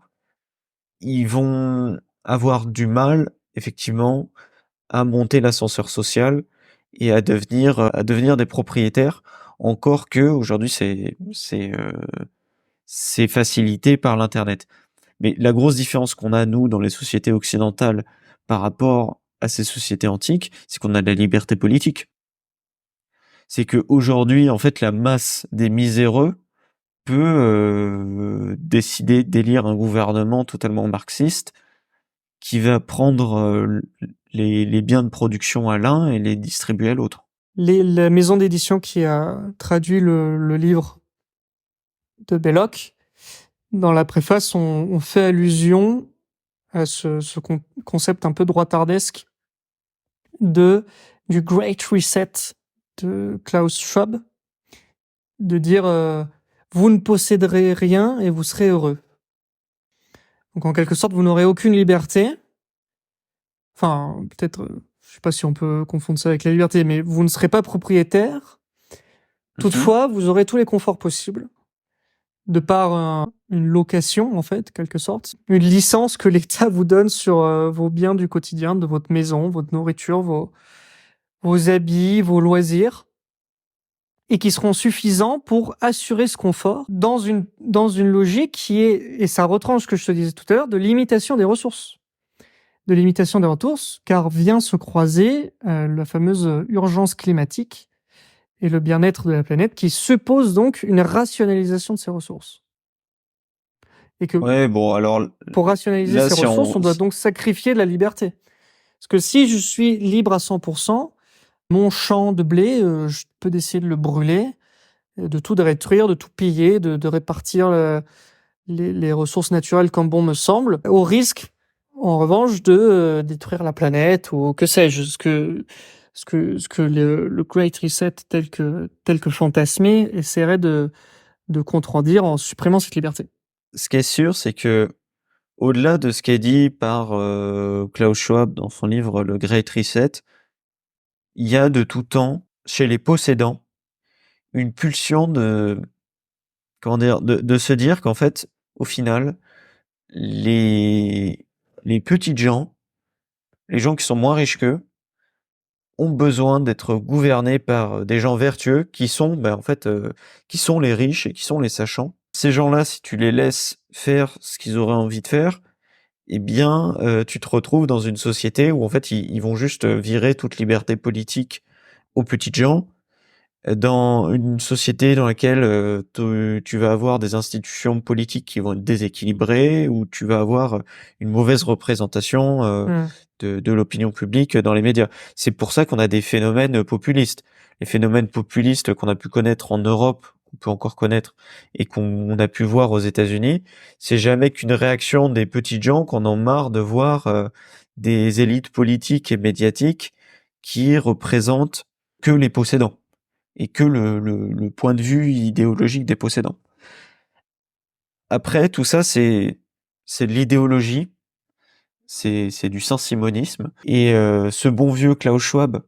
B: ils vont avoir du mal, effectivement, à monter l'ascenseur social et à devenir des propriétaires, encore que aujourd'hui c'est facilité par l'internet. Mais la grosse différence qu'on a nous dans les sociétés occidentales par rapport à ces sociétés antiques, c'est qu'on a de la liberté politique. C'est que aujourd'hui, en fait, la masse des miséreux peut décider d'élire un gouvernement totalement marxiste qui va prendre les biens de production à l'un et les distribuer à l'autre.
A: La maison d'édition qui a traduit le livre de Belloc, dans la préface, on fait allusion à ce concept un peu droitardesque du Great Reset de Klaus Schwab, de dire vous ne posséderez rien et vous serez heureux. Donc en quelque sorte, vous n'aurez aucune liberté. Enfin, peut-être, je sais pas si on peut confondre ça avec la liberté, mais vous ne serez pas propriétaire. Toutefois, vous aurez tous les conforts possibles, de par une location, en fait, quelque sorte. Une licence que l'État vous donne sur vos biens du quotidien, de votre maison, votre nourriture, vos habits, vos loisirs, et qui seront suffisants pour assurer ce confort dans une logique qui est, et ça retranche ce que je te disais tout à l'heure, de limitation des ressources. De limitation des ressources, car vient se croiser la fameuse urgence climatique et le bien-être de la planète, qui suppose donc une rationalisation de ces ressources. Et que
B: Ouais, bon, alors
A: pour rationaliser
B: là,
A: ces
B: si
A: ressources, on doit donc sacrifier de la liberté. Parce que si je suis libre à 100%, mon champ de blé, je peux décider de le brûler, de tout détruire, de tout piller, de répartir les ressources naturelles comme bon me semble, au risque, en revanche, de détruire la planète ou que sais-je, ce que le Great Reset tel que fantasmé essaierait de contredire en supprimant cette liberté.
B: Ce qui est sûr, c'est que au-delà de ce qui est dit par Klaus Schwab dans son livre Le Great Reset, il y a de tout temps, chez les possédants, une pulsion de se dire qu'en fait, au final, les petites gens, les gens qui sont moins riches qu'eux, ont besoin d'être gouvernés par des gens vertueux qui sont, qui sont les riches et qui sont les sachants. Ces gens-là, si tu les laisses faire ce qu'ils auraient envie de faire, eh bien, tu te retrouves dans une société où en fait, ils vont juste virer toute liberté politique aux petites gens Dans une société dans laquelle tu vas avoir des institutions politiques qui vont être déséquilibrées, ou tu vas avoir une mauvaise représentation de l'opinion publique dans les médias. C'est pour ça qu'on a des phénomènes populistes. Les phénomènes populistes qu'on a pu connaître en Europe, qu'on peut encore connaître, et qu'on a pu voir aux États-Unis, c'est jamais qu'une réaction des petits gens qu'on en marre de voir des élites politiques et médiatiques qui représentent que les possédants et que le point de vue idéologique des possédants. Après, tout ça, c'est de l'idéologie, c'est du saint-simonisme. Et ce bon vieux Klaus Schwab,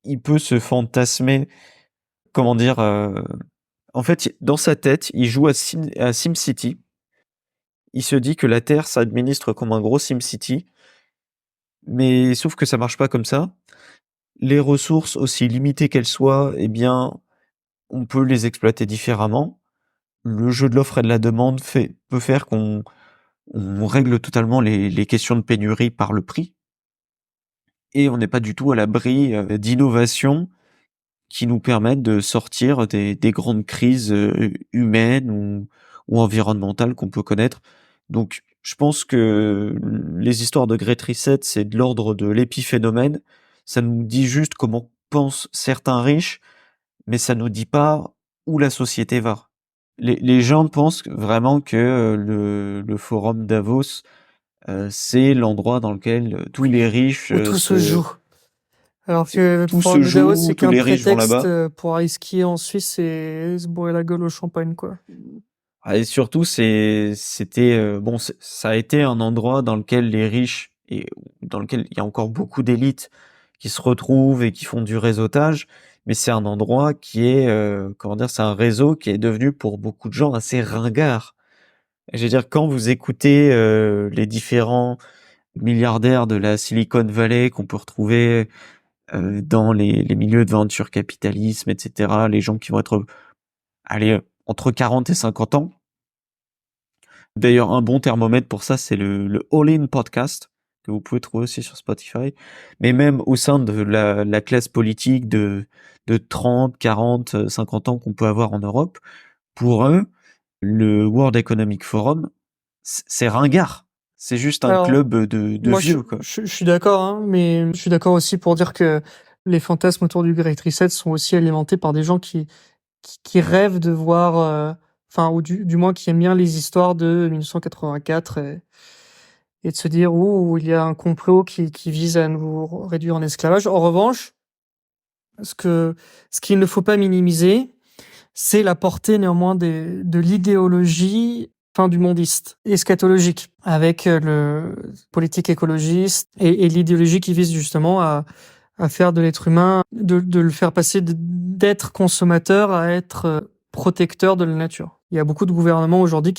B: il peut se fantasmer, comment dire, en fait, dans sa tête, il joue à SimCity. Il se dit que la Terre s'administre comme un gros SimCity, mais sauf que ça marche pas comme ça. Les ressources, aussi limitées qu'elles soient, eh bien, on peut les exploiter différemment. Le jeu de l'offre et de la demande peut faire qu'on règle totalement les questions de pénurie par le prix. Et on n'est pas du tout à l'abri d'innovations qui nous permettent de sortir des grandes crises humaines ou environnementales qu'on peut connaître. Donc, je pense que les histoires de Great Reset, c'est de l'ordre de l'épiphénomène. Ça nous dit juste comment pensent certains riches, mais ça nous dit pas où la société va. Les gens pensent vraiment que le forum Davos, c'est l'endroit dans lequel tous les riches
A: Où tout se joue. Alors que
B: tout
A: pour
B: se
A: Davos,
B: joue,
A: c'est
B: tous
A: qu'un
B: les riches vont là-bas.
A: prétexte pour aller skier en Suisse et se bourrer la gueule au champagne, quoi.
B: Ah, et surtout, c'était bon, ça a été un endroit dans lequel les riches et dans lequel il y a encore beaucoup d'élites qui se retrouvent et qui font du réseautage, mais c'est un endroit qui est, comment dire, c'est un réseau qui est devenu pour beaucoup de gens assez ringard. Je veux dire, quand vous écoutez les différents milliardaires de la Silicon Valley qu'on peut retrouver dans les milieux de venture capitalisme, etc., les gens qui vont être, allez, entre 40 et 50 ans. D'ailleurs, un bon thermomètre pour ça, c'est le All-In Podcast, que vous pouvez trouver aussi sur Spotify. Mais même au sein de la classe politique de 30, 40, 50 ans qu'on peut avoir en Europe, pour eux, le World Economic Forum, c'est ringard. C'est juste un
A: Alors,
B: club de
A: moi,
B: vieux, quoi.
A: je suis d'accord, hein, mais je suis d'accord aussi pour dire que les fantasmes autour du Great Reset sont aussi alimentés par des gens qui rêvent de voir, enfin, ou du moins qui aiment bien les histoires de 1984 et de se dire, il y a un complot qui vise à nous réduire en esclavage. En revanche, ce qu'il ne faut pas minimiser, c'est la portée néanmoins de l'idéologie fin du mondiste, eschatologique, avec le politique écologiste et l'idéologie qui vise justement à faire de l'être humain, de le faire passer d'être consommateur à être protecteur de la nature. Il y a beaucoup de gouvernements aujourd'hui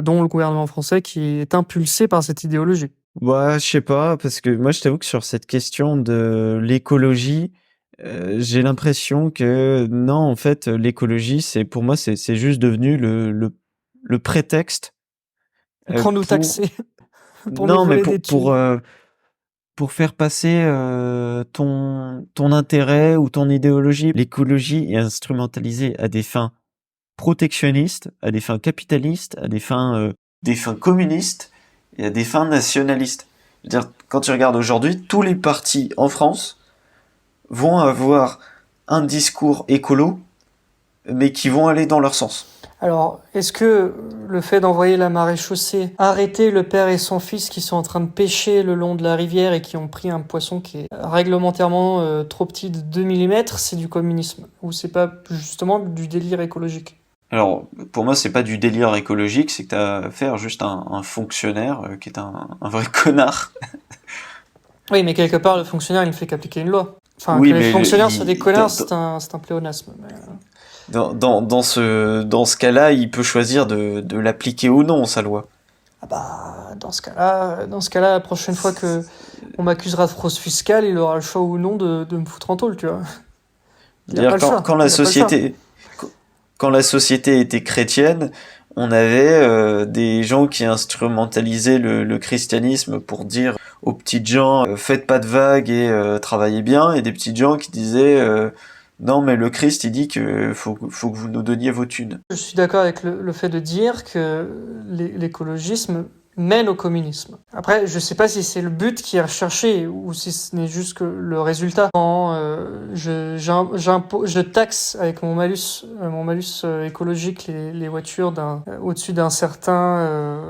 A: dont le gouvernement français, qui est impulsé par cette idéologie.
B: Ouais, je sais pas, parce que moi, je t'avoue que sur cette question de l'écologie, j'ai l'impression que non, en fait, l'écologie, pour moi, c'est juste devenu le prétexte
A: Pour nous
B: pour
A: taxer, pour nous
B: non, mais
A: voler des thunes.
B: pour faire passer ton intérêt ou ton idéologie. L'écologie est instrumentalisée à des fins protectionnistes, à des fins capitalistes, à des fins communistes et à des fins nationalistes. Je veux dire, quand tu regardes aujourd'hui, tous les partis en France vont avoir un discours écolo, mais qui vont aller dans leur sens.
A: Alors, est-ce que le fait d'envoyer la maréchaussée arrêter le père et son fils qui sont en train de pêcher le long de la rivière et qui ont pris un poisson qui est réglementairement trop petit de 2 mm, c'est du communisme? Ou c'est pas justement du délire écologique?
B: Alors, pour moi, c'est pas du délire écologique, c'est que t'as affaire juste à un fonctionnaire qui est un vrai connard.
A: Oui, mais quelque part, le fonctionnaire, il ne fait qu'appliquer une loi. Enfin,
B: Oui,
A: que les
B: mais
A: fonctionnaires soient des connards, c'est un pléonasme.
B: dans ce cas-là, il peut choisir de l'appliquer ou non, sa loi.
A: Ah bah, dans ce cas-là, la prochaine fois que on m'accusera de fraude fiscale, il aura le choix ou non de me foutre en tôle, tu vois. Il a pas le choix.
B: Quand la société était chrétienne, on avait des gens qui instrumentalisaient le christianisme pour dire aux petites gens faites pas de vagues et travaillez bien, et des petites gens qui disaient Non, mais le Christ, il dit que faut que vous nous donniez vos thunes.
A: Je suis d'accord avec le fait de dire que l'écologisme mène au communisme. Après, je sais pas si c'est le but qui est recherché ou si ce n'est juste que le résultat. Quand je taxe avec mon malus écologique les voitures au-dessus d'un certain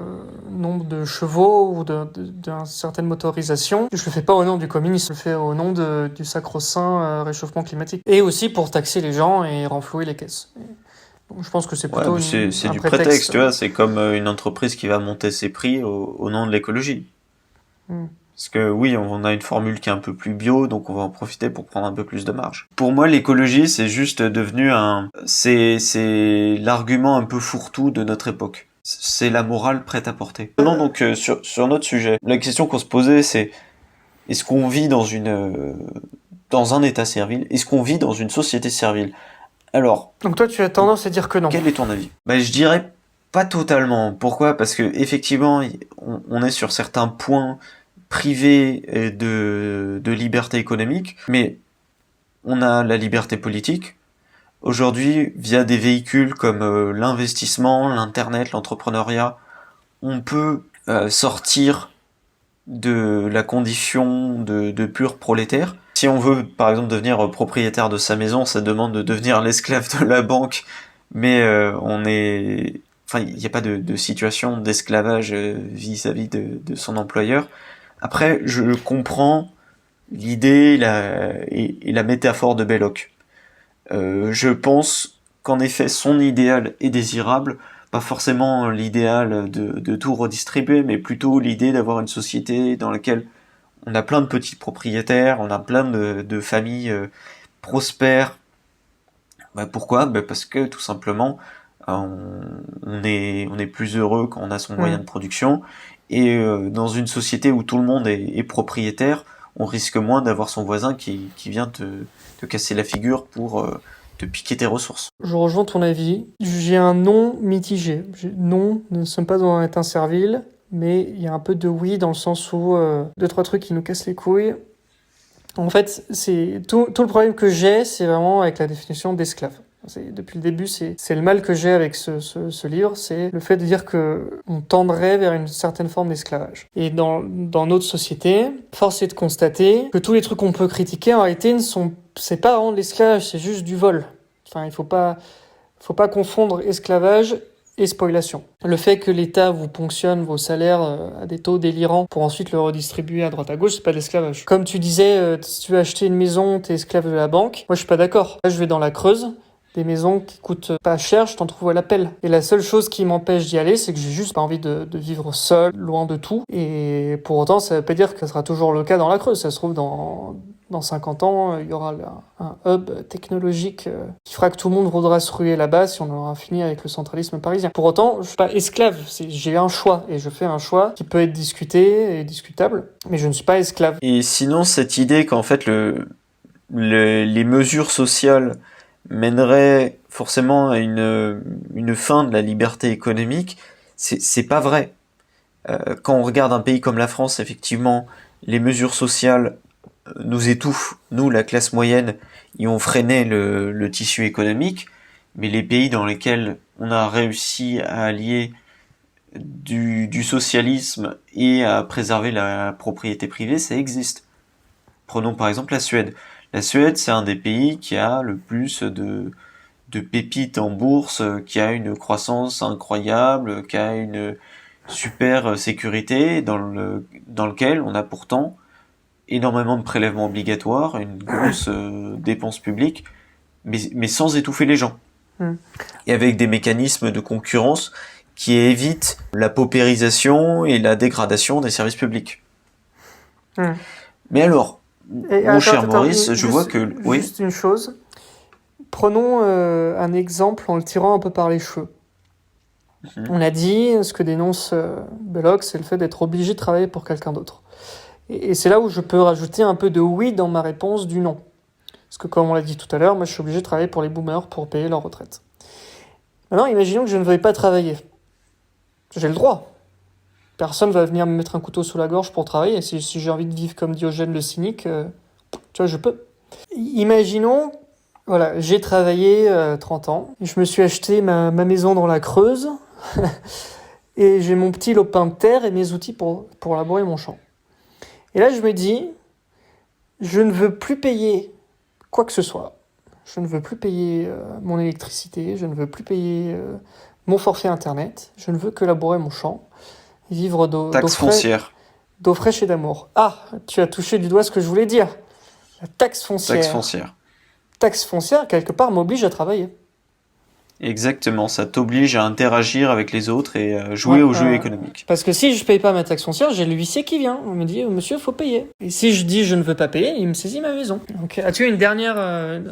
A: nombre de chevaux ou d'une certaine motorisation, je le fais pas au nom du communisme, je le fais au nom du sacro-saint réchauffement climatique. Et aussi pour taxer les gens et renflouer les caisses. Donc, je pense que c'est
B: Ouais,
A: plutôt
B: mais c'est du prétexte, tu vois. C'est comme une entreprise qui va monter ses prix au nom de l'écologie.
A: Hmm.
B: Parce que oui, on a une formule qui est un peu plus bio, donc on va en profiter pour prendre un peu plus de marge. Pour moi, l'écologie, c'est juste devenu c'est l'argument un peu fourre-tout de notre époque. C'est la morale prête à porter. Non, donc sur notre sujet, la question qu'on se posait, c'est est-ce qu'on vit dans un état servile? Est-ce qu'on vit dans une société servile? Alors,
A: Donc toi, tu as tendance à dire que non.
B: quel est ton avis? Je dirais pas totalement. Pourquoi? Parce que effectivement, on est sur certains points privés de liberté économique, mais on a la liberté politique. Aujourd'hui, via des véhicules comme l'investissement, l'internet, l'entrepreneuriat, on peut sortir de la condition de pur prolétaire. Si on veut, par exemple, devenir propriétaire de sa maison, ça demande de devenir l'esclave de la banque, mais il n'y a pas de situation d'esclavage vis-à-vis de son employeur. Après, je comprends l'idée et la métaphore de Belloc. Je pense qu'en effet, son idéal est désirable, pas forcément l'idéal de tout redistribuer, mais plutôt l'idée d'avoir une société dans laquelle on a plein de petits propriétaires, on a plein de familles prospères. Pourquoi? Parce que tout simplement, on est plus heureux quand on a son moyen de production, et dans une société où tout le monde est propriétaire, on risque moins d'avoir son voisin qui vient te casser la figure pour te piquer tes ressources.
A: Je rejoins ton avis. J'ai un non mitigé. Non, nous ne sommes pas dans un état servile, mais il y a un peu de oui dans le sens où deux, trois trucs qui nous cassent les couilles. En fait, c'est tout le problème que j'ai, c'est vraiment avec la définition d'esclave. Depuis le début, c'est le mal que j'ai avec ce livre, c'est le fait de dire que on tendrait vers une certaine forme d'esclavage. Et dans notre société, force est de constater que tous les trucs qu'on peut critiquer, en réalité, c'est pas vraiment de l'esclavage, c'est juste du vol. Enfin, il faut pas confondre esclavage et spoliation. Le fait que l'État vous ponctionne vos salaires à des taux délirants pour ensuite le redistribuer à droite à gauche, c'est pas de l'esclavage. Comme tu disais, si tu veux acheter une maison, t'es esclave de la banque. Moi, je suis pas d'accord. Là, je vais dans la Creuse. Des maisons qui coûtent pas cher, je t'en trouve à l'appel. Et la seule chose qui m'empêche d'y aller, c'est que j'ai juste pas envie de vivre seul, loin de tout. Et pour autant, ça veut pas dire que ça sera toujours le cas dans la Creuse. Ça se trouve, dans 50 ans, il y aura un hub technologique qui fera que tout le monde voudra se ruer là-bas si on aura fini avec le centralisme parisien. Pour autant, je suis pas esclave. J'ai un choix. Et je fais un choix qui peut être discuté et discutable. Mais je ne suis pas esclave.
B: Et sinon, cette idée qu'en fait, les mesures sociales mènerait forcément à une fin de la liberté économique, c'est pas vrai. Quand on regarde un pays comme la France, effectivement, les mesures sociales nous étouffent, nous, la classe moyenne, et ont freiné le tissu économique, mais les pays dans lesquels on a réussi à allier du socialisme et à préserver la propriété privée, ça existe. Prenons par exemple la Suède. La Suède, c'est un des pays qui a le plus de pépites en bourse, qui a une croissance incroyable, qui a une super sécurité, dans lequel on a pourtant énormément de prélèvements obligatoires, une grosse dépense publique, mais sans étouffer les gens. Et avec des mécanismes de concurrence qui évitent la paupérisation et la dégradation des services publics. Mais alors, mon cher Maurice, je vois que... Oui.
A: Juste une chose. Prenons un exemple en le tirant un peu par les cheveux. On a dit, ce que dénonce Belloc, c'est le fait d'être obligé de travailler pour quelqu'un d'autre. Et c'est là où je peux rajouter un peu de oui dans ma réponse du non. Parce que comme on l'a dit tout à l'heure, moi je suis obligé de travailler pour les boomers pour payer leur retraite. Maintenant, imaginons que je ne veuille pas travailler. J'ai le droit. Personne va venir me mettre un couteau sous la gorge pour travailler. Si j'ai envie de vivre comme Diogène le cynique, tu vois, je peux. Imaginons Voilà, j'ai travaillé 30 ans. Je me suis acheté ma maison dans la Creuse. Et j'ai mon petit lopin de terre et mes outils pour labourer mon champ. Et là, je me dis, je ne veux plus payer quoi que ce soit. Je ne veux plus payer mon électricité. Je ne veux plus payer mon forfait Internet. Je ne veux que labourer mon champ. Et vivre
B: Taxe foncière.
A: d'eau fraîche et d'amour. Ah, tu as touché du doigt ce que je voulais dire. La taxe foncière.
B: Taxe foncière.
A: Taxe foncière, quelque part, m'oblige à travailler.
B: Exactement, ça t'oblige à interagir avec les autres et à jouer au jeu économique.
A: Parce que si je paye pas ma taxe foncière, j'ai l'huissier qui vient. On me dit, monsieur, faut payer. Et si je dis je ne veux pas payer, il me saisit ma maison. Donc, as-tu une dernière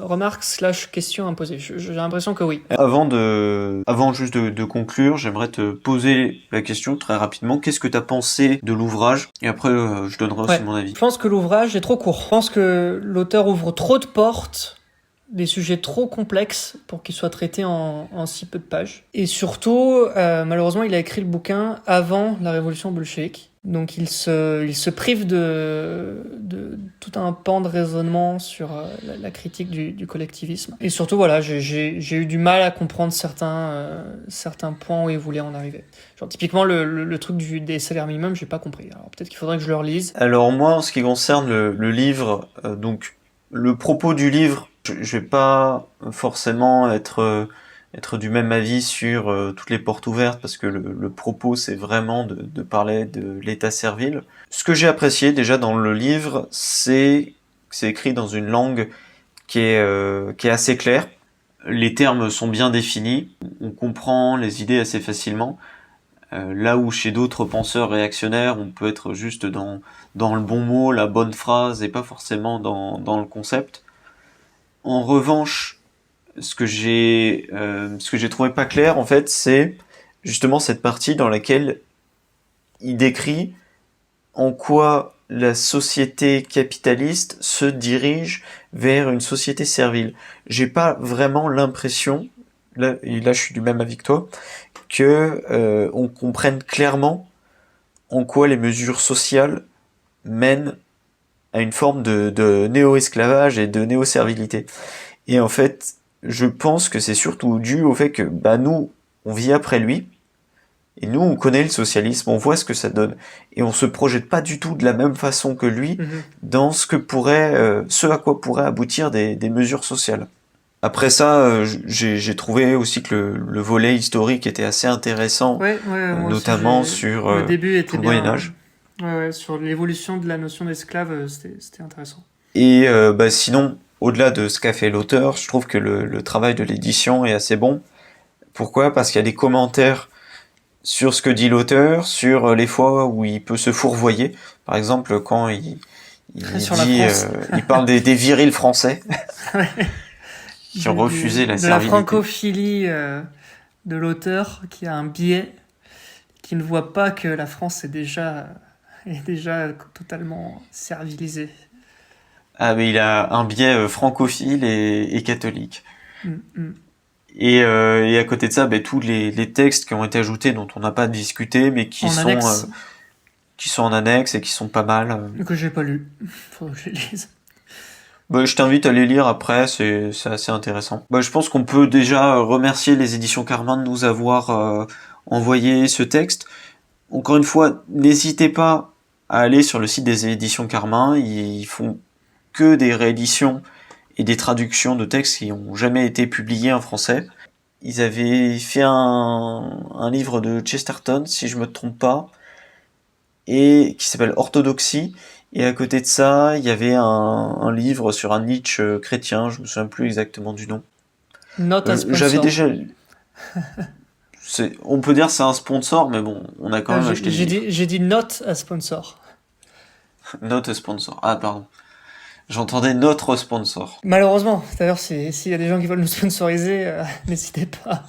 A: remarque / question à me poser? J'ai l'impression que oui.
B: Avant juste de conclure, j'aimerais te poser la question très rapidement. Qu'est-ce que t'as pensé de l'ouvrage? Et après, je donnerai aussi mon avis.
A: Je pense que l'ouvrage est trop court. Je pense que l'auteur ouvre trop de portes, des sujets trop complexes pour qu'ils soient traités en si peu de pages. Et surtout, malheureusement, il a écrit le bouquin avant la révolution bolchevique. Donc il se prive de tout un pan de raisonnement sur la critique du collectivisme. Et surtout, voilà, j'ai eu du mal à comprendre certains points où il voulait en arriver. Genre typiquement le truc des salaires minimums, j'ai pas compris. Alors peut-être qu'il faudrait que je le relise.
B: Alors moi, en ce qui concerne le livre, donc le propos du livre, je vais pas forcément être du même avis sur toutes les portes ouvertes parce que le propos c'est vraiment de parler de l'état servile. Ce que j'ai apprécié déjà dans le livre, c'est que c'est écrit dans une langue qui est assez claire. Les termes sont bien définis, on comprend les idées assez facilement. Là où chez d'autres penseurs réactionnaires, on peut être juste dans le bon mot, la bonne phrase et pas forcément dans le concept. En revanche, ce que j'ai trouvé pas clair, en fait, c'est justement cette partie dans laquelle il décrit en quoi la société capitaliste se dirige vers une société servile. J'ai pas vraiment l'impression, là je suis du même avis que toi, que on comprenne clairement en quoi les mesures sociales mènent à une forme de néo-esclavage et de néo-servilité. Et en fait, je pense que c'est surtout dû au fait que nous, on vit après lui, et nous, on connaît le socialisme, on voit ce que ça donne, et on se projette pas du tout de la même façon que lui dans ce à quoi pourraient aboutir des mesures sociales. Après ça, j'ai trouvé aussi que le volet historique était assez intéressant, notamment sur
A: le début était
B: le
A: bien,
B: Moyen-Âge.
A: Ouais, sur l'évolution de la notion d'esclave, c'était intéressant.
B: Et sinon, au-delà de ce qu'a fait l'auteur, je trouve que le travail de l'édition est assez bon. Pourquoi? Parce qu'il y a des commentaires sur ce que dit l'auteur, sur les fois où il peut se fourvoyer. Par exemple, quand il dit, il parle des virils français qui ont refusé la servilité.
A: De la francophilie de l'auteur qui a un biais, qui ne voit pas que la France est déjà totalement servilisée.
B: Ah, mais il a un biais francophile et catholique. Et à côté de ça, tous les textes qui ont été ajoutés, dont on n'a pas discuté, mais qui sont en annexe et qui sont pas mal.
A: Que j'ai pas lu. Faut que je les lise.
B: Je t'invite à les lire après, c'est assez intéressant. Je pense qu'on peut déjà remercier les éditions Carmin de nous avoir envoyé ce texte. Encore une fois, n'hésitez pas à aller sur le site des éditions Carmin, ils font que des rééditions et des traductions de textes qui n'ont jamais été publiés en français. Ils avaient fait un livre de Chesterton, si je me trompe pas, et qui s'appelle Orthodoxie. Et à côté de ça, il y avait un livre sur un Nietzsche chrétien, je me souviens plus exactement du nom.
A: Not a sponsor.
B: J'avais déjà... on peut dire que c'est un sponsor, mais bon, on a quand même acheté le livre.
A: J'ai dit not a sponsor.
B: Not a sponsor. Ah, pardon. J'entendais notre sponsor.
A: Malheureusement, d'ailleurs, s'il y a des gens qui veulent nous sponsoriser, n'hésitez pas.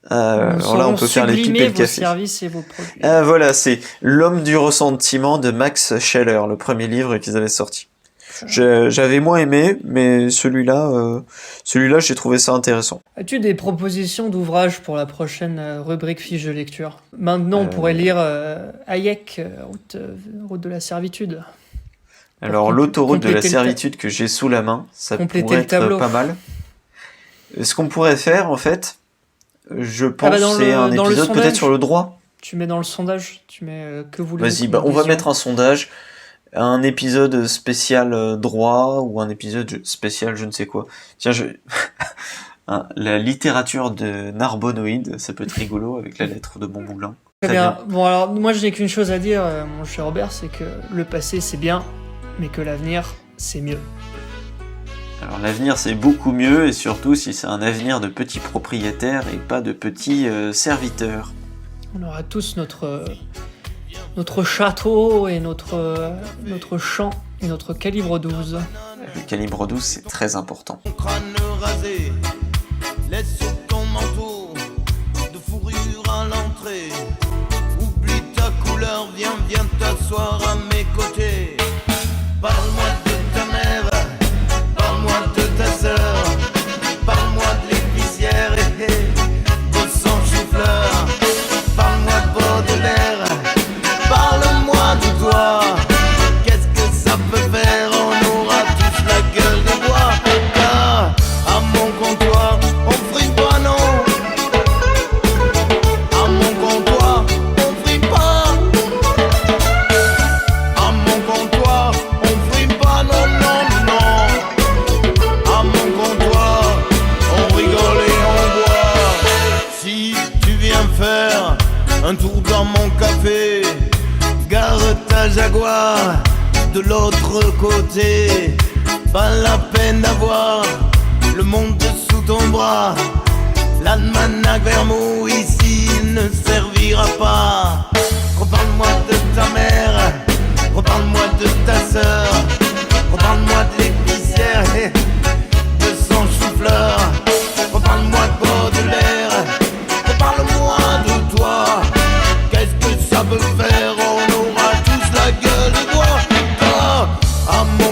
B: Alors là, on peut faire l'équipe et le café.
A: Vos services et vos produits.
B: Voilà, c'est L'homme du ressentiment de Max Scheler, le premier livre qu'ils avaient sorti. J'avais moins aimé, mais celui-là, j'ai trouvé ça intéressant.
A: As-tu des propositions d'ouvrages pour la prochaine rubrique fiche de lecture? Maintenant, on pourrait lire Hayek, route de la servitude.
B: Alors, l'autoroute de la
A: compléter le
B: servitude que j'ai sous la main, ça
A: compléter
B: pourrait
A: le
B: être
A: tableau.
B: pas mal. Ce qu'on pourrait faire, en fait, je pense,
A: dans
B: c'est
A: le-
B: un
A: dans le
B: épisode peut-être
A: sondage.
B: sur le droit.
A: Tu mets dans le sondage, tu mets que voulez-vous
B: Vas-y,
A: comme
B: on va
A: vision.
B: mettre un sondage, un épisode spécial droit ou un épisode spécial je ne sais quoi. Tiens, la littérature de Narbonoïde, ça peut être rigolo avec la lettre de Montmoulin.
A: Très bien. Bon, alors, moi, je n'ai qu'une chose à dire, mon cher Robert, c'est que le passé, c'est bien, mais que l'avenir, c'est mieux.
B: Alors l'avenir c'est beaucoup mieux et surtout si c'est un avenir de petits propriétaires et pas de petits serviteurs.
A: On aura tous notre château et notre champ et notre calibre 12.
B: Le calibre 12 c'est très important.
D: Ton crâne rasé, laisse sur ton manteau de fourrure à l'entrée. Oublie ta couleur, viens t'asseoir à mes côtés. Parle-moi de ta mère, parle-moi de ta sœur, parle-moi de l'épicière et de son chou-fleur. Parle-moi de Baudelaire, parle-moi de toi. Qu'est-ce que ça peut faire? On aura tous la gueule de bois. Car à mon comptoir, on frime pas, non. À mon comptoir, on frime pas. À mon comptoir, on frime pas, non, non, non. À mon comptoir, on rigole et on boit. Si tu viens faire un tour dans mon café, gare ta Jaguar de l'autre côté. Pas la peine d'avoir le monde sous ton bras. L'almanach Vermouth ici ne servira pas. Reparle-moi de ta mère, reparle-moi de ta sœur, reparle-moi de l'épicière et de son chou-fleur. Reparle-moi de Baudelaire, reparle-moi de toi. Qu'est-ce que ça peut faire? On aura tous la gueule de bois. Ah, à mon